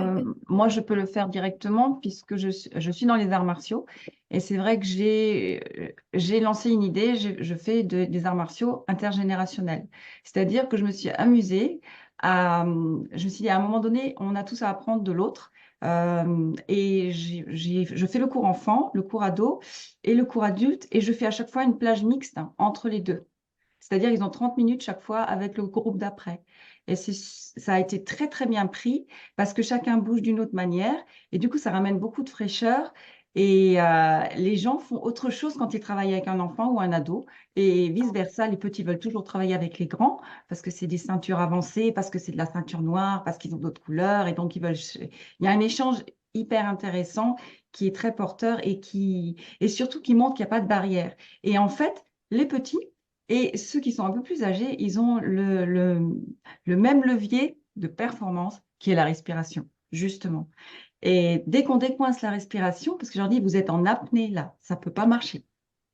Speaker 13: moi, je peux le faire directement puisque je suis dans les arts martiaux. Et c'est vrai que j'ai lancé une idée, je fais des arts martiaux intergénérationnels. C'est-à-dire que je me suis amusée je me suis dit, à un moment donné, on a tous à apprendre de l'autre. Et je fais le cours enfant, le cours ado et le cours adulte. Et je fais à chaque fois une plage mixte entre les deux. C'est-à-dire qu'ils ont 30 minutes chaque fois avec le groupe d'après. Et ça a été très, très bien pris parce que chacun bouge d'une autre manière. Et du coup, ça ramène beaucoup de fraîcheur. Et les gens font autre chose quand ils travaillent avec un enfant ou un ado. Et vice-versa, les petits veulent toujours travailler avec les grands parce que c'est des ceintures avancées, parce que c'est de la ceinture noire, parce qu'ils ont d'autres couleurs. Et donc, il y a un échange hyper intéressant qui est très porteur et surtout qui montre qu'il n'y a pas de barrière. Et en fait, les petits et ceux qui sont un peu plus âgés, ils ont le même levier de performance qui est la respiration, justement. Et dès qu'on décoince la respiration, parce que je leur dis, vous êtes en apnée là, ça ne peut pas marcher.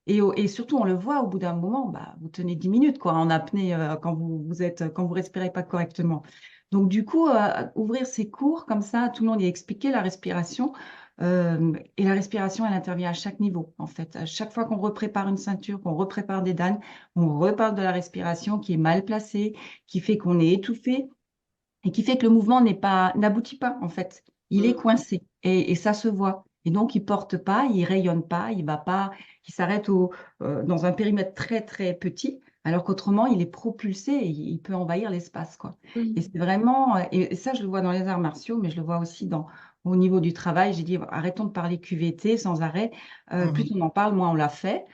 Speaker 13: Et surtout, on le voit au bout d'un moment, bah, vous tenez 10 minutes quoi, en apnée quand vous respirez pas correctement. Donc, du coup, ouvrir ces cours comme ça, tout le monde y expliquer la respiration. Et la respiration, elle intervient à chaque niveau, en fait. À chaque fois qu'on reprépare une ceinture, qu'on reprépare des danes, on reparle de la respiration qui est mal placée, qui fait qu'on est étouffé et qui fait que le mouvement n'aboutit pas, en fait. Il est coincé et ça se voit. Et donc, il porte pas, il rayonne pas, il va pas, il s'arrête dans un périmètre très, très petit, alors qu'autrement, il est propulsé et il peut envahir l'espace, quoi. Et c'est vraiment, et ça, je le vois dans les arts martiaux, mais je le vois aussi au niveau du travail. J'ai dit, arrêtons de parler QVT sans arrêt. Plus on en parle, moins on l'a fait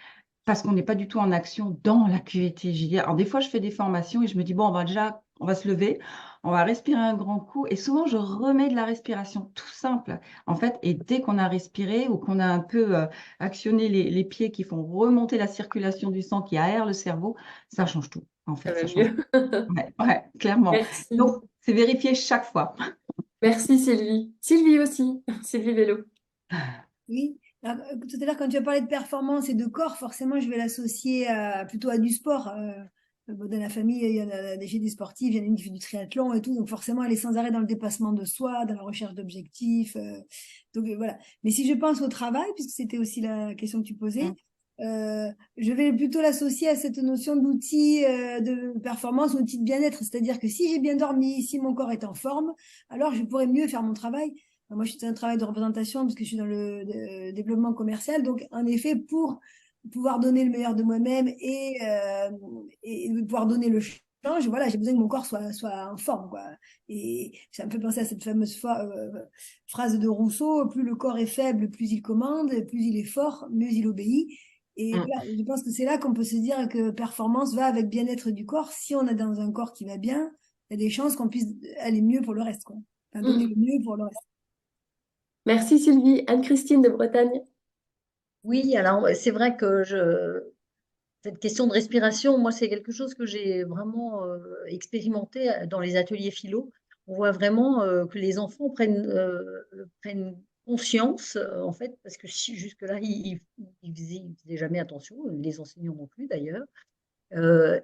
Speaker 13: parce qu'on n'est pas du tout en action dans la QVT. Alors, des fois, je fais des formations et je me dis, bon, on va se lever, on va respirer un grand coup. Et souvent, je remets de la respiration tout simple, en fait. Et dès qu'on a respiré ou qu'on a un peu actionné les pieds qui font remonter la circulation du sang, qui aère le cerveau, ça change tout, en
Speaker 1: Ça
Speaker 13: fait.
Speaker 1: va
Speaker 13: Ça change
Speaker 1: mieux.
Speaker 13: tout. Ouais, ouais, clairement.
Speaker 1: Merci.
Speaker 13: Donc, c'est vérifié chaque fois.
Speaker 1: Merci Sylvie. Sylvie aussi. Sylvie Vélo.
Speaker 6: Oui. Alors, tout à l'heure, quand tu as parlé de performance et de corps, forcément, je vais l'associer plutôt à du sport. Bon, dans la famille, il y en a des sportifs, il y en a une qui fait du triathlon et tout. Donc, forcément, elle est sans arrêt dans le dépassement de soi, dans la recherche d'objectifs. Donc, voilà. Mais si je pense au travail, puisque c'était aussi la question que tu posais, je vais plutôt l'associer à cette notion d'outil de performance, outil de bien-être. C'est-à-dire que si j'ai bien dormi, si mon corps est en forme, alors je pourrais mieux faire mon travail. Moi, je suis dans un travail de représentation parce que je suis dans le développement commercial. Donc, en effet, pour pouvoir donner le meilleur de moi-même et pouvoir donner le change, voilà, j'ai besoin que mon corps soit en forme, quoi. Et ça me fait penser à cette fameuse phrase de Rousseau, plus le corps est faible, plus il commande, plus il est fort, mieux il obéit. Et voilà, je pense que c'est là qu'on peut se dire que performance va avec bien-être du corps. Si on est dans un corps qui va bien, il y a des chances qu'on puisse aller mieux pour le reste, quoi. Enfin, donner le mieux pour le reste.
Speaker 1: Merci Sylvie. Anne-Christine de Bretagne.
Speaker 11: Oui, alors c'est vrai que cette question de respiration, moi, c'est quelque chose que j'ai vraiment expérimenté dans les ateliers philo. On voit vraiment que les enfants prennent conscience, en fait, parce que jusque-là, ils faisaient jamais attention, les enseignants non plus d'ailleurs.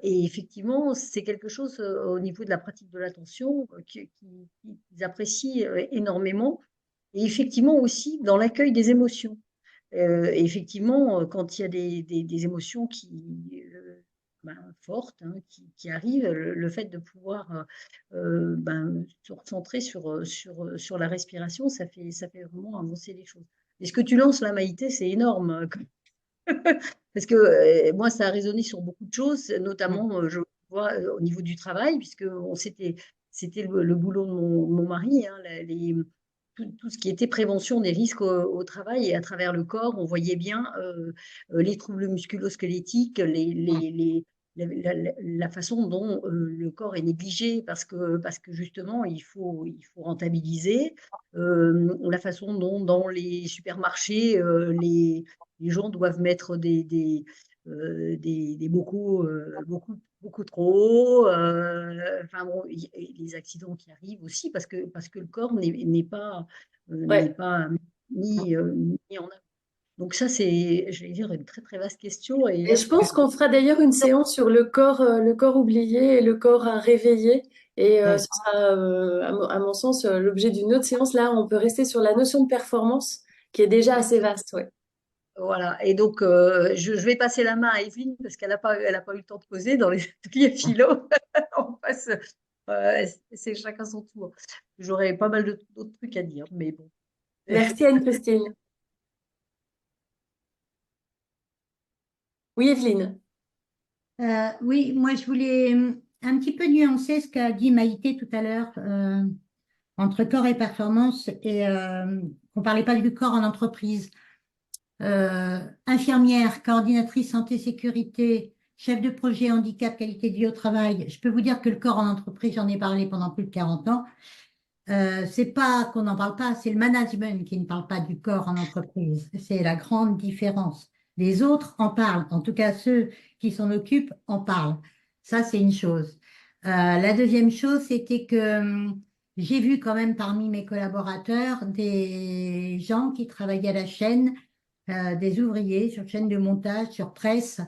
Speaker 11: Et effectivement, c'est quelque chose au niveau de la pratique de l'attention qu'ils apprécient énormément. Et effectivement aussi dans l'accueil des émotions. Et effectivement, quand il y a des émotions fortes qui arrivent, le fait de pouvoir se recentrer sur la respiration, ça fait vraiment avancer les choses. Et ce que tu lances là, Maïté, c'est énorme. Parce que moi, ça a résonné sur beaucoup de choses, notamment, je vois, au niveau du travail, puisque c'était le boulot de mon mari, hein, tout ce qui était prévention des risques au travail et à travers le corps, on voyait bien les troubles musculo-squelettiques, la façon dont le corps est négligé parce que justement il faut rentabiliser, la façon dont dans les supermarchés les gens doivent mettre des bocaux beaucoup trop hauts. Enfin bon, il y a les accidents qui arrivent aussi parce que le corps n'est pas
Speaker 1: Ouais.
Speaker 11: mis en avant. Donc ça, c'est, je vais dire, une très très vaste question. Et
Speaker 1: Et
Speaker 11: là,
Speaker 1: je pense qu'on fera d'ailleurs une séance sur le corps oublié et le corps à réveiller. Et ce sera, à mon sens, l'objet d'une autre séance. Là, on peut rester sur la notion de performance, qui est déjà assez vaste. Ouais.
Speaker 11: voilà. Et donc, je vais passer la main à Evelyne parce qu'elle a pas eu le temps de poser dans les ateliers philo. On passe, c'est chacun son tour. J'aurais pas mal d'autres trucs à dire, mais bon.
Speaker 1: Merci Anne-Christine. Oui, Evelyne.
Speaker 14: Oui, moi je voulais un petit peu nuancer ce qu'a dit Maïté tout à l'heure entre corps et performance et on ne parlait pas du corps en entreprise. Infirmière, coordinatrice santé-sécurité, chef de projet handicap, qualité de vie au travail. Je peux vous dire que le corps en entreprise, j'en ai parlé pendant plus de 40 ans. C'est pas qu'on n'en parle pas, c'est le management qui ne parle pas du corps en entreprise. C'est la grande différence. Les autres en parlent, en tout cas ceux qui s'en occupent en parlent. Ça, c'est une chose. La deuxième chose, c'était que j'ai vu quand même parmi mes collaborateurs des gens qui travaillaient à la chaîne, des ouvriers sur chaîne de montage, sur presse,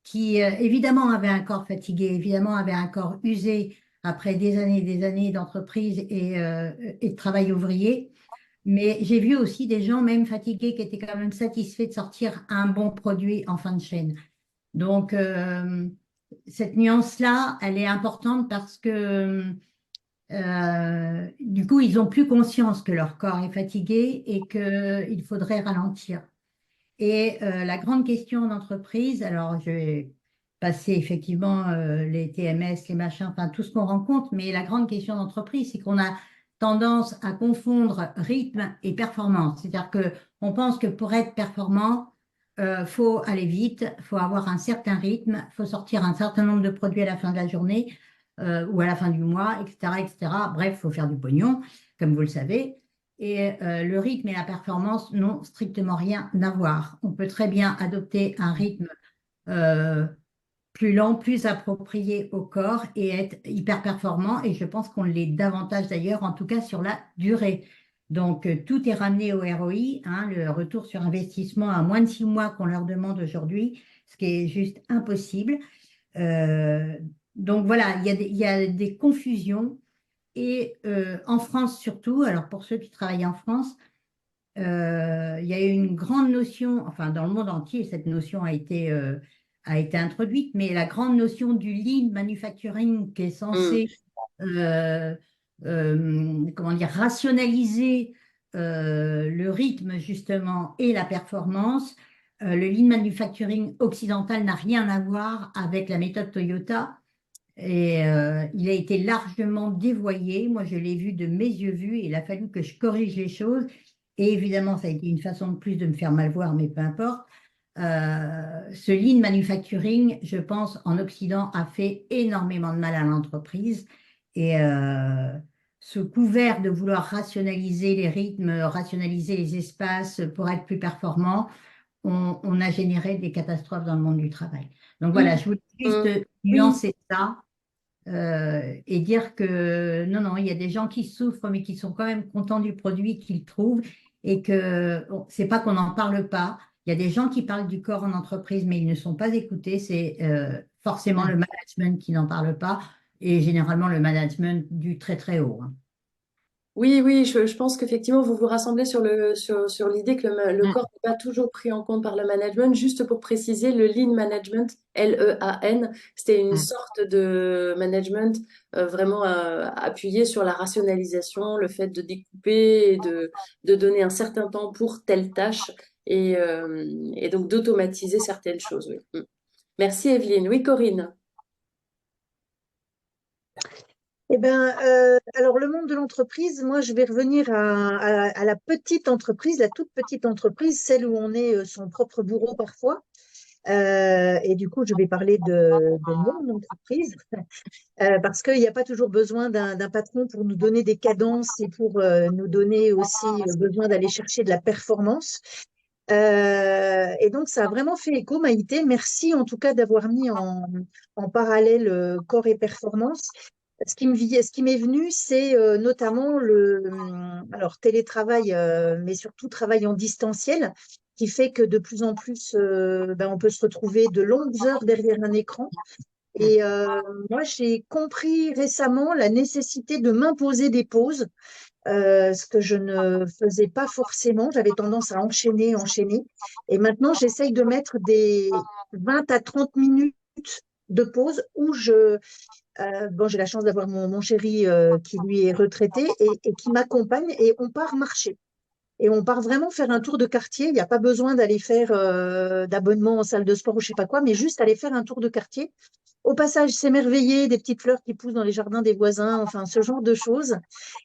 Speaker 14: qui évidemment avaient un corps fatigué, évidemment avaient un corps usé après des années d'entreprise et de travail ouvrier. Mais j'ai vu aussi des gens même fatigués qui étaient quand même satisfaits de sortir un bon produit en fin de chaîne. Donc, cette nuance-là, elle est importante parce que du coup, ils ont plus conscience que leur corps est fatigué et qu'il faudrait ralentir. Et la grande question d'entreprise, alors je vais passer effectivement les TMS, les machins, enfin tout ce qu'on rencontre, mais la grande question d'entreprise, c'est qu'on a tendance à confondre rythme et performance. C'est-à-dire qu'on pense que pour être performant, faut aller vite, faut avoir un certain rythme, faut sortir un certain nombre de produits à la fin de la journée ou à la fin du mois, etc., etc. Bref, faut faire du pognon, comme vous le savez. Et le rythme et la performance n'ont strictement rien à voir. On peut très bien adopter un rythme plus lent, plus approprié au corps et être hyper performant. Et je pense qu'on l'est davantage d'ailleurs, en tout cas sur la durée. Donc, tout est ramené au ROI, hein, le retour sur investissement à moins de 6 mois qu'on leur demande aujourd'hui, ce qui est juste impossible. Donc voilà, il y a des confusions. Et en France surtout, alors pour ceux qui travaillent en France, il y a eu une grande notion, enfin dans le monde entier, cette notion a été introduite, mais la grande notion du lean manufacturing qui est censé comment dire, rationaliser le rythme justement et la performance. Le lean manufacturing occidental n'a rien à voir avec la méthode Toyota. Et il a été largement dévoyé. Moi, je l'ai vu de mes yeux vus. Il a fallu que je corrige les choses. Et évidemment, ça a été une façon de plus de me faire mal voir, mais peu importe. Ce lean manufacturing, je pense, en Occident, a fait énormément de mal à l'entreprise. Et sous couvert de vouloir rationaliser les rythmes, rationaliser les espaces pour être plus performant, on a généré des catastrophes dans le monde du travail. Donc voilà, je voulais juste nuancer ça et dire que non, il y a des gens qui souffrent, mais qui sont quand même contents du produit qu'ils trouvent et que c'est pas qu'on n'en parle pas. Il y a des gens qui parlent du corps en entreprise, mais ils ne sont pas écoutés. C'est forcément le management qui n'en parle pas et généralement le management du très très haut. Hein.
Speaker 1: Oui, je pense qu'effectivement, vous vous rassemblez sur l'idée que le corps n'est pas toujours pris en compte par le management. Juste pour préciser, le lean management, Lean, c'était une sorte de management vraiment appuyé sur la rationalisation, le fait de découper et de donner un certain temps pour telle tâche et donc d'automatiser certaines choses. Oui. Merci Evelyne. Oui, Corinne.
Speaker 5: Eh ben, alors le monde de l'entreprise, moi je vais revenir à la petite entreprise, la toute petite entreprise, celle où on est son propre bourreau parfois. Et du coup, je vais parler de mon entreprise parce qu'il n'y a pas toujours besoin d'un patron pour nous donner des cadences et pour nous donner aussi besoin d'aller chercher de la performance. Et donc, ça a vraiment fait écho, Maïté. Merci en tout cas d'avoir mis en parallèle corps et performance. Ce qui m'est venu, c'est notamment alors télétravail, mais surtout travail en distanciel, qui fait que de plus en plus, on peut se retrouver de longues heures derrière un écran. Et moi, j'ai compris récemment la nécessité de m'imposer des pauses, ce que je ne faisais pas forcément. J'avais tendance à enchaîner. Et maintenant, j'essaye de mettre des 20 à 30 minutes de pause où j'ai la chance d'avoir mon chéri qui lui est retraité et qui m'accompagne et on part marcher. Et on part vraiment faire un tour de quartier. Il n'y a pas besoin d'aller faire d'abonnement en salle de sport ou je sais pas quoi, mais juste aller faire un tour de quartier. au passage s'émerveiller des petites fleurs qui poussent dans les jardins des voisins, enfin ce genre de choses.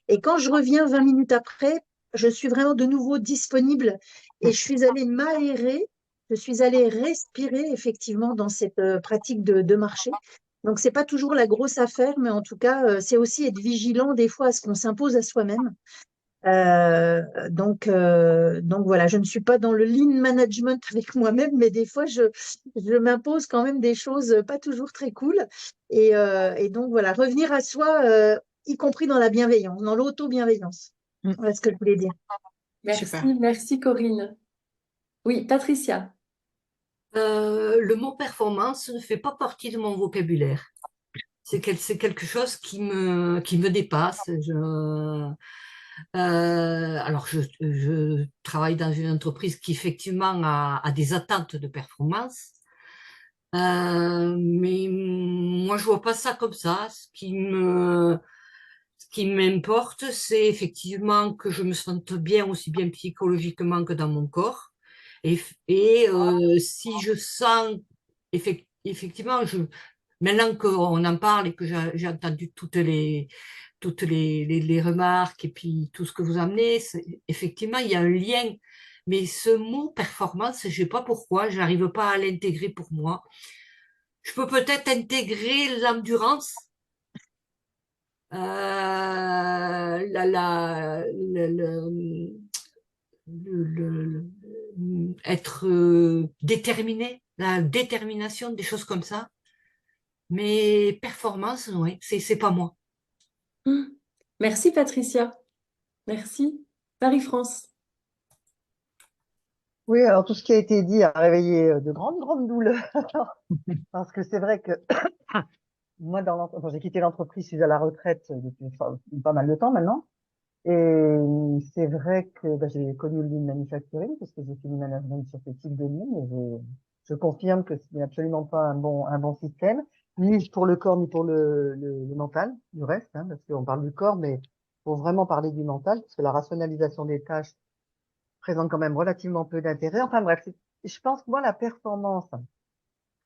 Speaker 5: Et quand je reviens 20 minutes après, je suis vraiment de nouveau disponible et je suis allée m'aérer, je suis allée respirer effectivement dans cette pratique de marché. Donc, c'est pas toujours la grosse affaire, mais en tout cas, c'est aussi être vigilant des fois à ce qu'on s'impose à soi-même. Donc voilà, je ne suis pas dans le lean management avec moi-même, mais des fois, je m'impose quand même des choses pas toujours très cool. Et donc voilà, revenir à soi, y compris dans la bienveillance, dans l'auto-bienveillance. Voilà ce que je voulais dire.
Speaker 9: Super.
Speaker 1: Merci Corinne. Oui, Patricia.
Speaker 7: Le mot performance ne fait pas partie de mon vocabulaire. C'est quelque chose qui me dépasse. Alors, je travaille dans une entreprise qui effectivement a des attentes de performance, mais moi, je vois pas ça comme ça. Ce qui m'importe, c'est effectivement que je me sente bien, aussi bien psychologiquement que dans mon corps. Si je sens, effectivement, maintenant qu'on en parle et que j'ai entendu les remarques et puis tout ce que vous amenez, effectivement, il y a un lien. Mais ce mot performance, je sais pas pourquoi, je n'arrive pas à l'intégrer pour moi. Je peux peut-être intégrer l'endurance, être déterminé, la détermination, des choses comme ça. Mais performance, oui, c'est pas moi.
Speaker 1: Merci Patricia. Merci. Marie-France.
Speaker 12: Oui, alors tout ce qui a été dit a réveillé de grandes douleurs. Parce que c'est vrai que moi, j'ai quitté l'entreprise, je suis à la retraite depuis pas mal de temps maintenant. Et c'est vrai que j'ai connu le lean manufacturing parce que j'ai fait du management sur ce type de ligne. Et je confirme que ce n'est absolument pas un bon système, ni pour le corps, ni pour le mental, du reste, hein, parce qu'on parle du corps, mais faut vraiment parler du mental, parce que la rationalisation des tâches présente quand même relativement peu d'intérêt. Enfin bref, je pense que moi, la performance,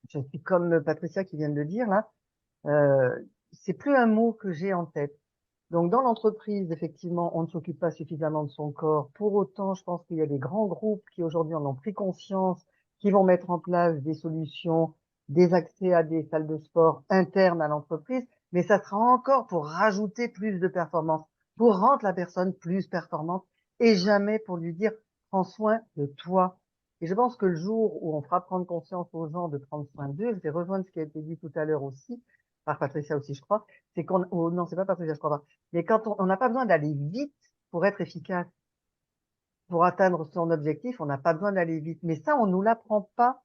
Speaker 12: je suis comme Patricia qui vient de le dire là, c'est plus un mot que j'ai en tête. Donc, dans l'entreprise, effectivement, on ne s'occupe pas suffisamment de son corps. Pour autant, je pense qu'il y a des grands groupes qui aujourd'hui en ont pris conscience, qui vont mettre en place des solutions, des accès à des salles de sport internes à l'entreprise, mais ça sera encore pour rajouter plus de performance, pour rendre la personne plus performante et jamais pour lui dire, prends soin de toi. Et je pense que le jour où on fera prendre conscience aux gens de prendre soin d'eux, je vais rejoindre ce qui a été dit tout à l'heure aussi, par Patricia aussi, je crois, c'est qu'on, oh non, c'est pas Patricia, je crois pas. Mais quand on n'a pas besoin d'aller vite pour être efficace, pour atteindre son objectif, on n'a pas besoin d'aller vite. Mais ça, on nous l'apprend pas.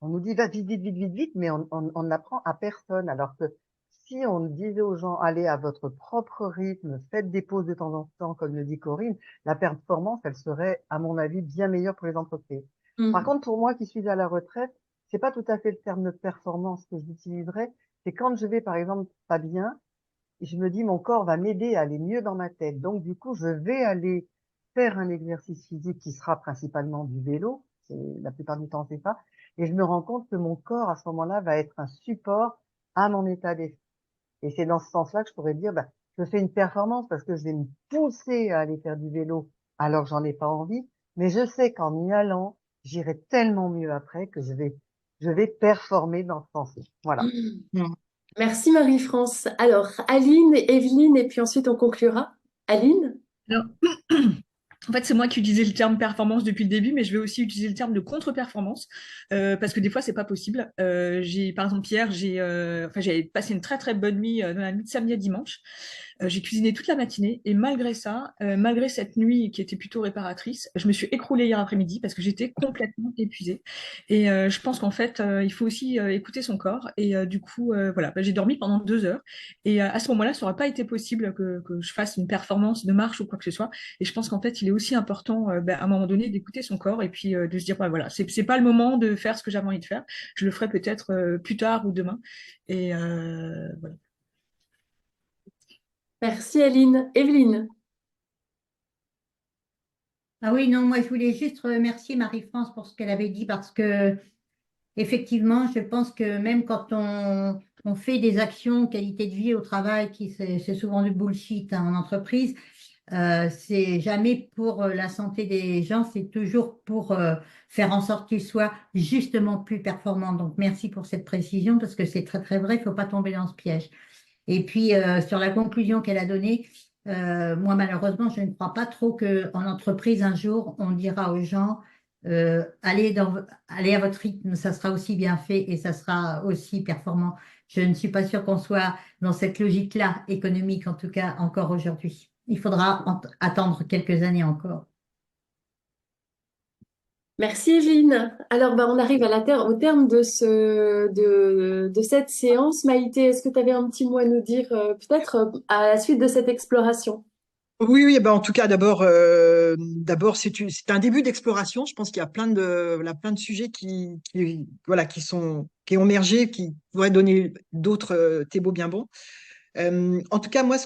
Speaker 12: On nous dit va vite, vite, vite, vite, vite, mais on n'apprend à personne. Alors que si on disait aux gens, allez à votre propre rythme, faites des pauses de temps en temps, comme le dit Corinne, la performance, elle serait, à mon avis, bien meilleure pour les entreprises. Par contre, pour moi qui suis à la retraite, c'est pas tout à fait le terme de performance que j'utiliserais. C'est quand je vais, par exemple, pas bien, et je me dis, mon corps va m'aider à aller mieux dans ma tête. Donc, du coup, je vais aller faire un exercice physique qui sera principalement du vélo. La plupart du temps, c'est ça. Et je me rends compte que mon corps, à ce moment-là, va être un support à mon état d'esprit. Et c'est dans ce sens-là que je pourrais dire, je fais une performance parce que je vais me pousser à aller faire du vélo alors que j'en ai pas envie. Mais je sais qu'en y allant, j'irai tellement mieux après que je vais performer dans ce sens-là. Voilà.
Speaker 1: Merci Marie-France. Alors, Aline, Evelyne, et puis ensuite on conclura. Aline?
Speaker 10: Alors, en fait, c'est moi qui utilisais le terme performance depuis le début, mais je vais aussi utiliser le terme de contre-performance parce que des fois, c'est pas possible. Par exemple, hier, j'avais passé une très très bonne nuit dans la nuit de samedi à dimanche. J'ai cuisiné toute la matinée et malgré ça, malgré cette nuit qui était plutôt réparatrice, je me suis écroulée hier après-midi parce que j'étais complètement épuisée. Et je pense qu'en fait, il faut aussi écouter son corps. Et du coup, voilà, j'ai dormi pendant 2 heures. Et à ce moment-là, ça n'aurait pas été possible que je fasse une performance de marche ou quoi que ce soit. Et je pense qu'en fait, il est aussi important, à un moment donné, d'écouter son corps et puis de se dire, voilà, c'est pas le moment de faire ce que j'avais envie de faire. Je le ferai peut-être plus tard ou demain. Et voilà.
Speaker 1: Merci Aline. Evelyne?
Speaker 14: Ah oui, non, moi je voulais juste remercier Marie-France pour ce qu'elle avait dit parce que effectivement, je pense que même quand on fait des actions qualité de vie au travail, c'est souvent du bullshit hein, en entreprise, c'est jamais pour la santé des gens, c'est toujours pour faire en sorte qu'ils soient justement plus performants. Donc, merci pour cette précision parce que c'est très, très vrai, il ne faut pas tomber dans ce piège. Et puis, sur la conclusion qu'elle a donnée, moi, malheureusement, je ne crois pas trop qu'en entreprise, un jour, on dira aux gens, allez à votre rythme, ça sera aussi bien fait et ça sera aussi performant. Je ne suis pas sûre qu'on soit dans cette logique-là, économique en tout cas, encore aujourd'hui. Il faudra attendre quelques années encore.
Speaker 1: Merci Evelyne. Alors, on arrive au terme de cette séance. Maïté, est-ce que tu avais un petit mot à nous dire, peut-être à la suite de cette exploration?
Speaker 9: Oui, oui, en tout cas, d'abord, c'est un début d'exploration. Je pense qu'il y a plein de sujets voilà, qui ont émergé, qui pourraient donner d'autres thés bien bons. En tout cas, moi,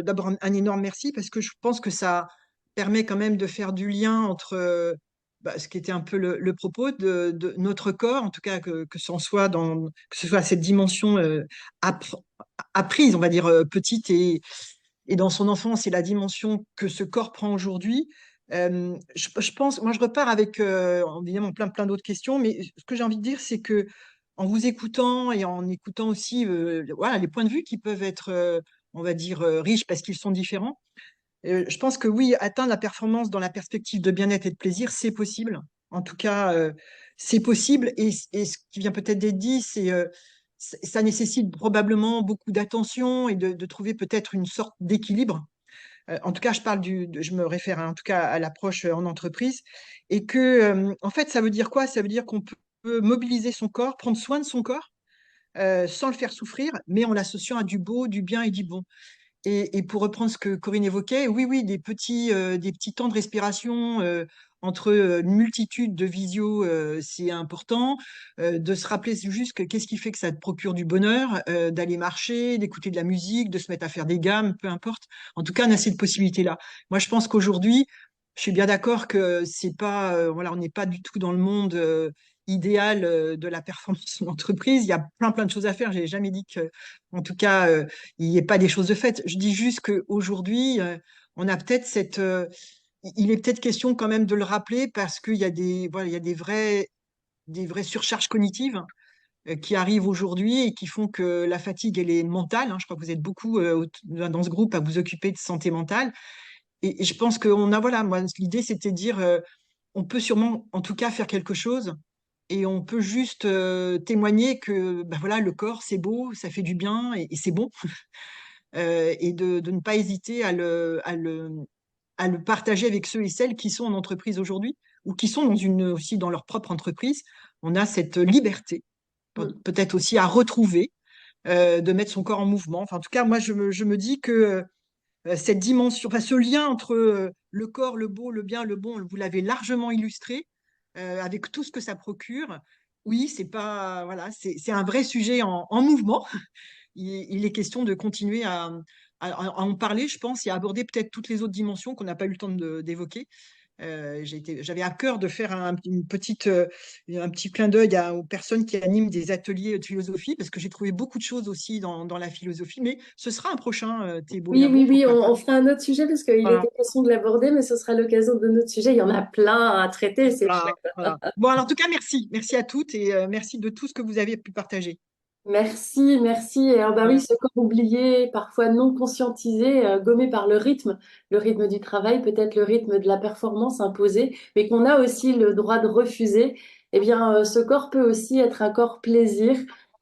Speaker 9: d'abord, un énorme merci parce que je pense que ça permet quand même de faire du lien entre ce qui était un peu le propos de notre corps, en tout cas que ce soit cette dimension apprise, on va dire petite et dans son enfance et la dimension que ce corps prend aujourd'hui. Je pense, moi, je repars avec évidemment plein d'autres questions, mais ce que j'ai envie de dire, c'est que en vous écoutant et en écoutant aussi voilà, les points de vue qui peuvent être, on va dire, riches parce qu'ils sont différents, je pense que oui, atteindre la performance dans la perspective de bien-être et de plaisir, c'est possible. En tout cas, c'est possible. Et ce qui vient peut-être d'être dit, ça nécessite probablement beaucoup d'attention et de trouver peut-être une sorte d'équilibre. En tout cas, je me réfère en tout cas à l'approche en entreprise. Et que, en fait, ça veut dire quoi? Ça veut dire qu'on peut mobiliser son corps, prendre soin de son corps, sans le faire souffrir, mais en l'associant à du beau, du bien et du bon. Et pour reprendre ce que Corinne évoquait, oui, oui, des petits temps de respiration entre une multitude de visios, c'est important. De se rappeler juste qu'est-ce qui fait que ça te procure du bonheur, d'aller marcher, d'écouter de la musique, de se mettre à faire des gammes, peu importe. En tout cas, on a cette possibilité-là. Moi, je pense qu'aujourd'hui, je suis bien d'accord que c'est pas, voilà, on n'est pas du tout dans le monde idéal de la performance en entreprise. Il y a plein de choses à faire. J'ai jamais dit que, en tout cas, il n'y ait pas des choses de faites. Je dis juste qu'aujourd'hui, on a peut-être il est peut-être question quand même de le rappeler parce qu'il y a voilà, il y a des vraies surcharges cognitives qui arrivent aujourd'hui et qui font que la fatigue, elle est mentale, hein. Je crois que vous êtes beaucoup dans ce groupe à vous occuper de santé mentale. Et je pense voilà, moi, l'idée, c'était de dire, on peut sûrement, en tout cas, faire quelque chose et on peut juste témoigner que, voilà, le corps, c'est beau, ça fait du bien et c'est bon. Et de ne pas hésiter à le partager avec ceux et celles qui sont en entreprise aujourd'hui ou qui sont aussi dans leur propre entreprise. On a cette liberté, peut-être aussi à retrouver, de mettre son corps en mouvement. Enfin, en tout cas, moi, je me dis que cette dimension, enfin, ce lien entre le corps, le beau, le bien, le bon, vous l'avez largement illustré avec tout ce que ça procure. Oui, c'est pas, voilà, c'est un vrai sujet en mouvement. Il est question de continuer à en parler, je pense, et à aborder peut-être toutes les autres dimensions qu'on n'a pas eu le temps d'évoquer. J'avais à cœur de faire un petit clin d'œil aux personnes qui animent des ateliers de philosophie, parce que j'ai trouvé beaucoup de choses aussi dans la philosophie, mais ce sera un prochain Thébo
Speaker 1: Oui, oui,
Speaker 9: Bienbon,
Speaker 1: oui,
Speaker 9: pourquoi pas.
Speaker 1: on fera un autre sujet parce qu'il
Speaker 9: Voilà,
Speaker 1: était question de l'aborder, mais ce sera l'occasion de notre sujet. Il y en a plein à traiter, c'est
Speaker 9: voilà,
Speaker 1: chouette.
Speaker 9: voilà. Bon, alors en tout cas, merci. Merci à toutes et merci de tout ce que vous avez pu partager.
Speaker 1: Merci, merci. Et alors, bah oui,
Speaker 9: Voilà.
Speaker 1: ce corps oublié, parfois non conscientisé, gommé par le rythme du travail, peut-être le rythme de la performance imposée, mais qu'on a aussi le droit de refuser. Eh bien, ce corps peut aussi être un corps plaisir,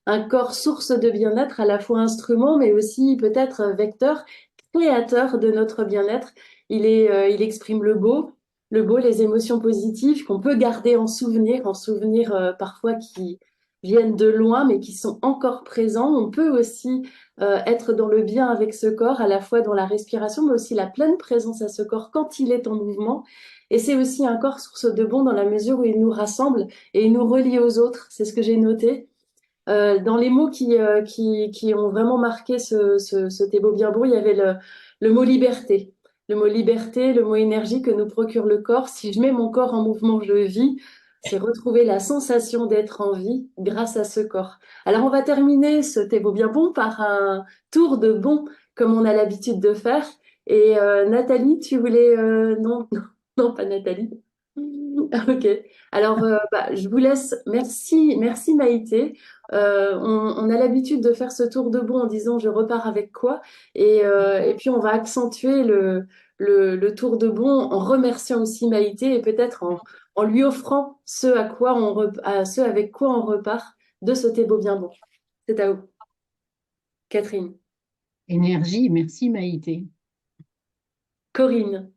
Speaker 1: un corps source de bien-être, à la fois instrument, mais aussi peut-être vecteur, créateur de notre bien-être. Il exprime le beau, les émotions positives qu'on peut garder en souvenir parfois qui viennent de loin, mais qui sont encore présents. On peut aussi être dans le bien avec ce corps, à la fois dans la respiration, mais aussi la pleine présence à ce corps quand il est en mouvement. Et c'est aussi un corps source de bon dans la mesure où il nous rassemble et il nous relie aux autres. C'est ce que j'ai noté. Dans les mots qui ont vraiment marqué ce Thébo bien beau, il y avait le mot liberté. Le mot liberté, le mot énergie que nous procure le corps. Si je mets mon corps en mouvement, je vis. c'est retrouver la sensation d'être en vie grâce à ce corps. Alors, on va terminer ce thé beau bien bon par un tour de bon, comme on a l'habitude de faire. Et Nathalie, tu voulais... non, non, non, pas Nathalie. Ok. Alors, je vous laisse. Merci, merci Maïté. On a l'habitude de faire ce tour de bon en disant je repars avec quoi. Et puis, on va accentuer le tour de bon en remerciant aussi Maïté et peut-être en lui offrant ce avec quoi on repart de ce thé beau bien bon. C'est à vous, Catherine.
Speaker 4: Énergie, merci Maïté.
Speaker 1: Corinne.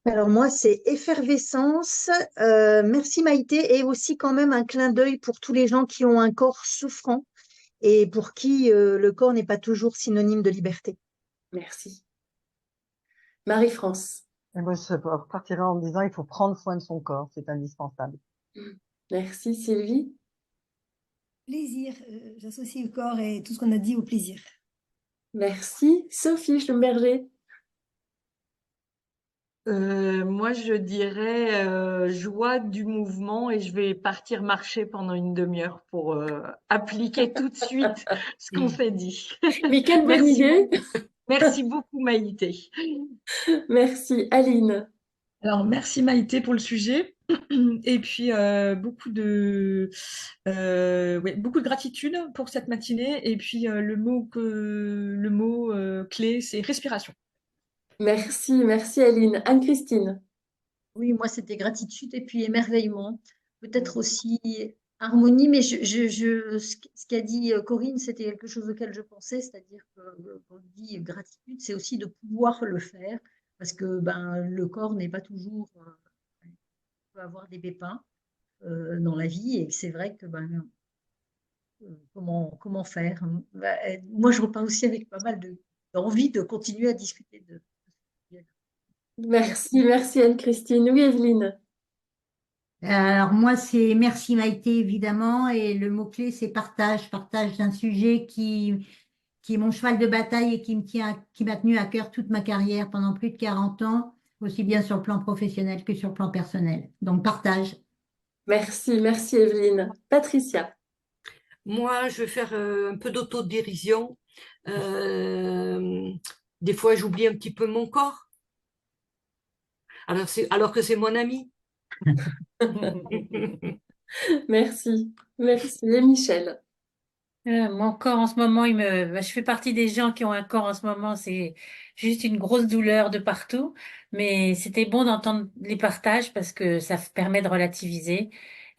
Speaker 5: Alors moi, c'est effervescence. Merci Maïté, et aussi quand même un clin d'œil pour tous les gens qui ont un corps souffrant et pour qui le corps n'est pas toujours synonyme de liberté.
Speaker 1: Merci. Marie-France.
Speaker 12: Et moi, je partirais en disant il faut prendre soin de son corps, c'est indispensable.
Speaker 1: Merci Sylvie.
Speaker 6: Plaisir, j'associe le corps et tout ce qu'on a dit au plaisir.
Speaker 1: Merci Sophie Schlumberger.
Speaker 3: Moi, je dirais joie du mouvement, et je vais partir marcher pendant une demi-heure pour appliquer tout de suite ce qu'on s'est dit.
Speaker 1: Mais quelle bonne
Speaker 3: Merci
Speaker 1: idée.
Speaker 3: beaucoup. Merci beaucoup, Maïté.
Speaker 1: Merci Aline.
Speaker 10: Alors, merci Maïté pour le sujet. Et puis, beaucoup de gratitude pour cette matinée. Et puis, le mot clé, c'est respiration.
Speaker 1: Merci, merci Aline. Anne-Christine.
Speaker 11: Oui, moi, c'était gratitude et puis émerveillement. Peut-être aussi harmonie, mais ce qu'a dit Corinne, c'était quelque chose auquel je pensais, c'est-à-dire que quand on dit gratitude, c'est aussi de pouvoir le faire, parce que le corps n'est pas toujours, peut avoir des pépins dans la vie, et c'est vrai que comment faire? Moi, je repars aussi avec pas mal d'envie de continuer à discuter de ce sujet.
Speaker 1: Merci, merci Anne-Christine. Oui, Evelyne.
Speaker 14: Alors moi, c'est merci Maïté, évidemment, et le mot-clé, c'est partage, partage d'un sujet qui est mon cheval de bataille et qui m'a tenu à cœur toute ma carrière pendant plus de 40 ans, aussi bien sur le plan professionnel que sur le plan personnel. Donc partage.
Speaker 1: Merci, merci Evelyne. Patricia.
Speaker 7: Moi, je vais faire un peu d'autodérision. Des fois, j'oublie un petit peu mon corps, alors que c'est mon ami.
Speaker 1: Merci, merci. Et Michel.
Speaker 8: Mon corps en ce moment, je fais partie des gens qui ont un corps en ce moment, c'est juste une grosse douleur de partout. Mais c'était bon d'entendre les partages parce que ça permet de relativiser.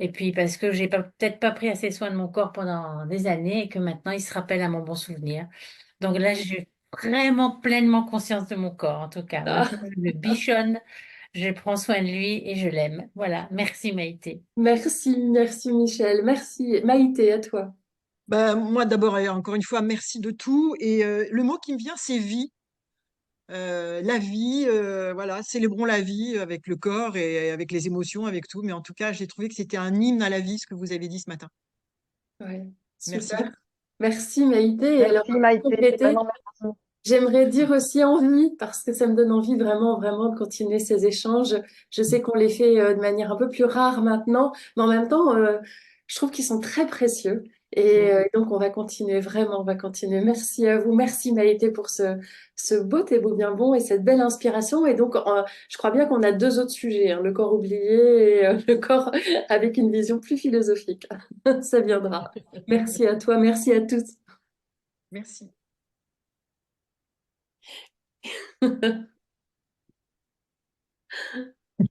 Speaker 8: Et puis parce que j'ai peut-être pas pris assez soin de mon corps pendant des années et que maintenant il se rappelle à mon bon souvenir. Donc là, j'ai vraiment pleinement conscience de mon corps, en tout cas.
Speaker 1: Ah,
Speaker 8: Maintenant, je le bichonne, je prends soin de lui et je l'aime. Voilà. Merci, Maïté.
Speaker 1: merci, merci Michel. Merci Maïté, à toi.
Speaker 9: Moi, d'abord, et encore une fois, merci de tout. Et le mot qui me vient, c'est vie. La vie, voilà, célébrons la vie avec le corps et avec les émotions, avec tout. Mais en tout cas, j'ai trouvé que c'était un hymne à la vie, ce que vous avez dit ce matin.
Speaker 1: Ouais,
Speaker 9: Merci.
Speaker 1: super. Merci Maïté. Et alors,
Speaker 12: Merci
Speaker 1: pour
Speaker 12: Maïté,
Speaker 1: compléter,
Speaker 12: vraiment merci.
Speaker 1: j'aimerais dire aussi envie, parce que ça me donne envie vraiment, vraiment de continuer ces échanges. Je sais qu'on les fait de manière un peu plus rare maintenant, mais en même temps, je trouve qu'ils sont très précieux. Et donc, on va continuer, vraiment, on va continuer. Merci à vous. Merci Maïté pour ce beau thé beau bien bon et cette belle inspiration. Et donc, je crois bien qu'on a deux autres sujets, hein, le corps oublié et le corps avec une vision plus philosophique. Ça viendra. Merci à toi, merci à tous.
Speaker 9: Merci.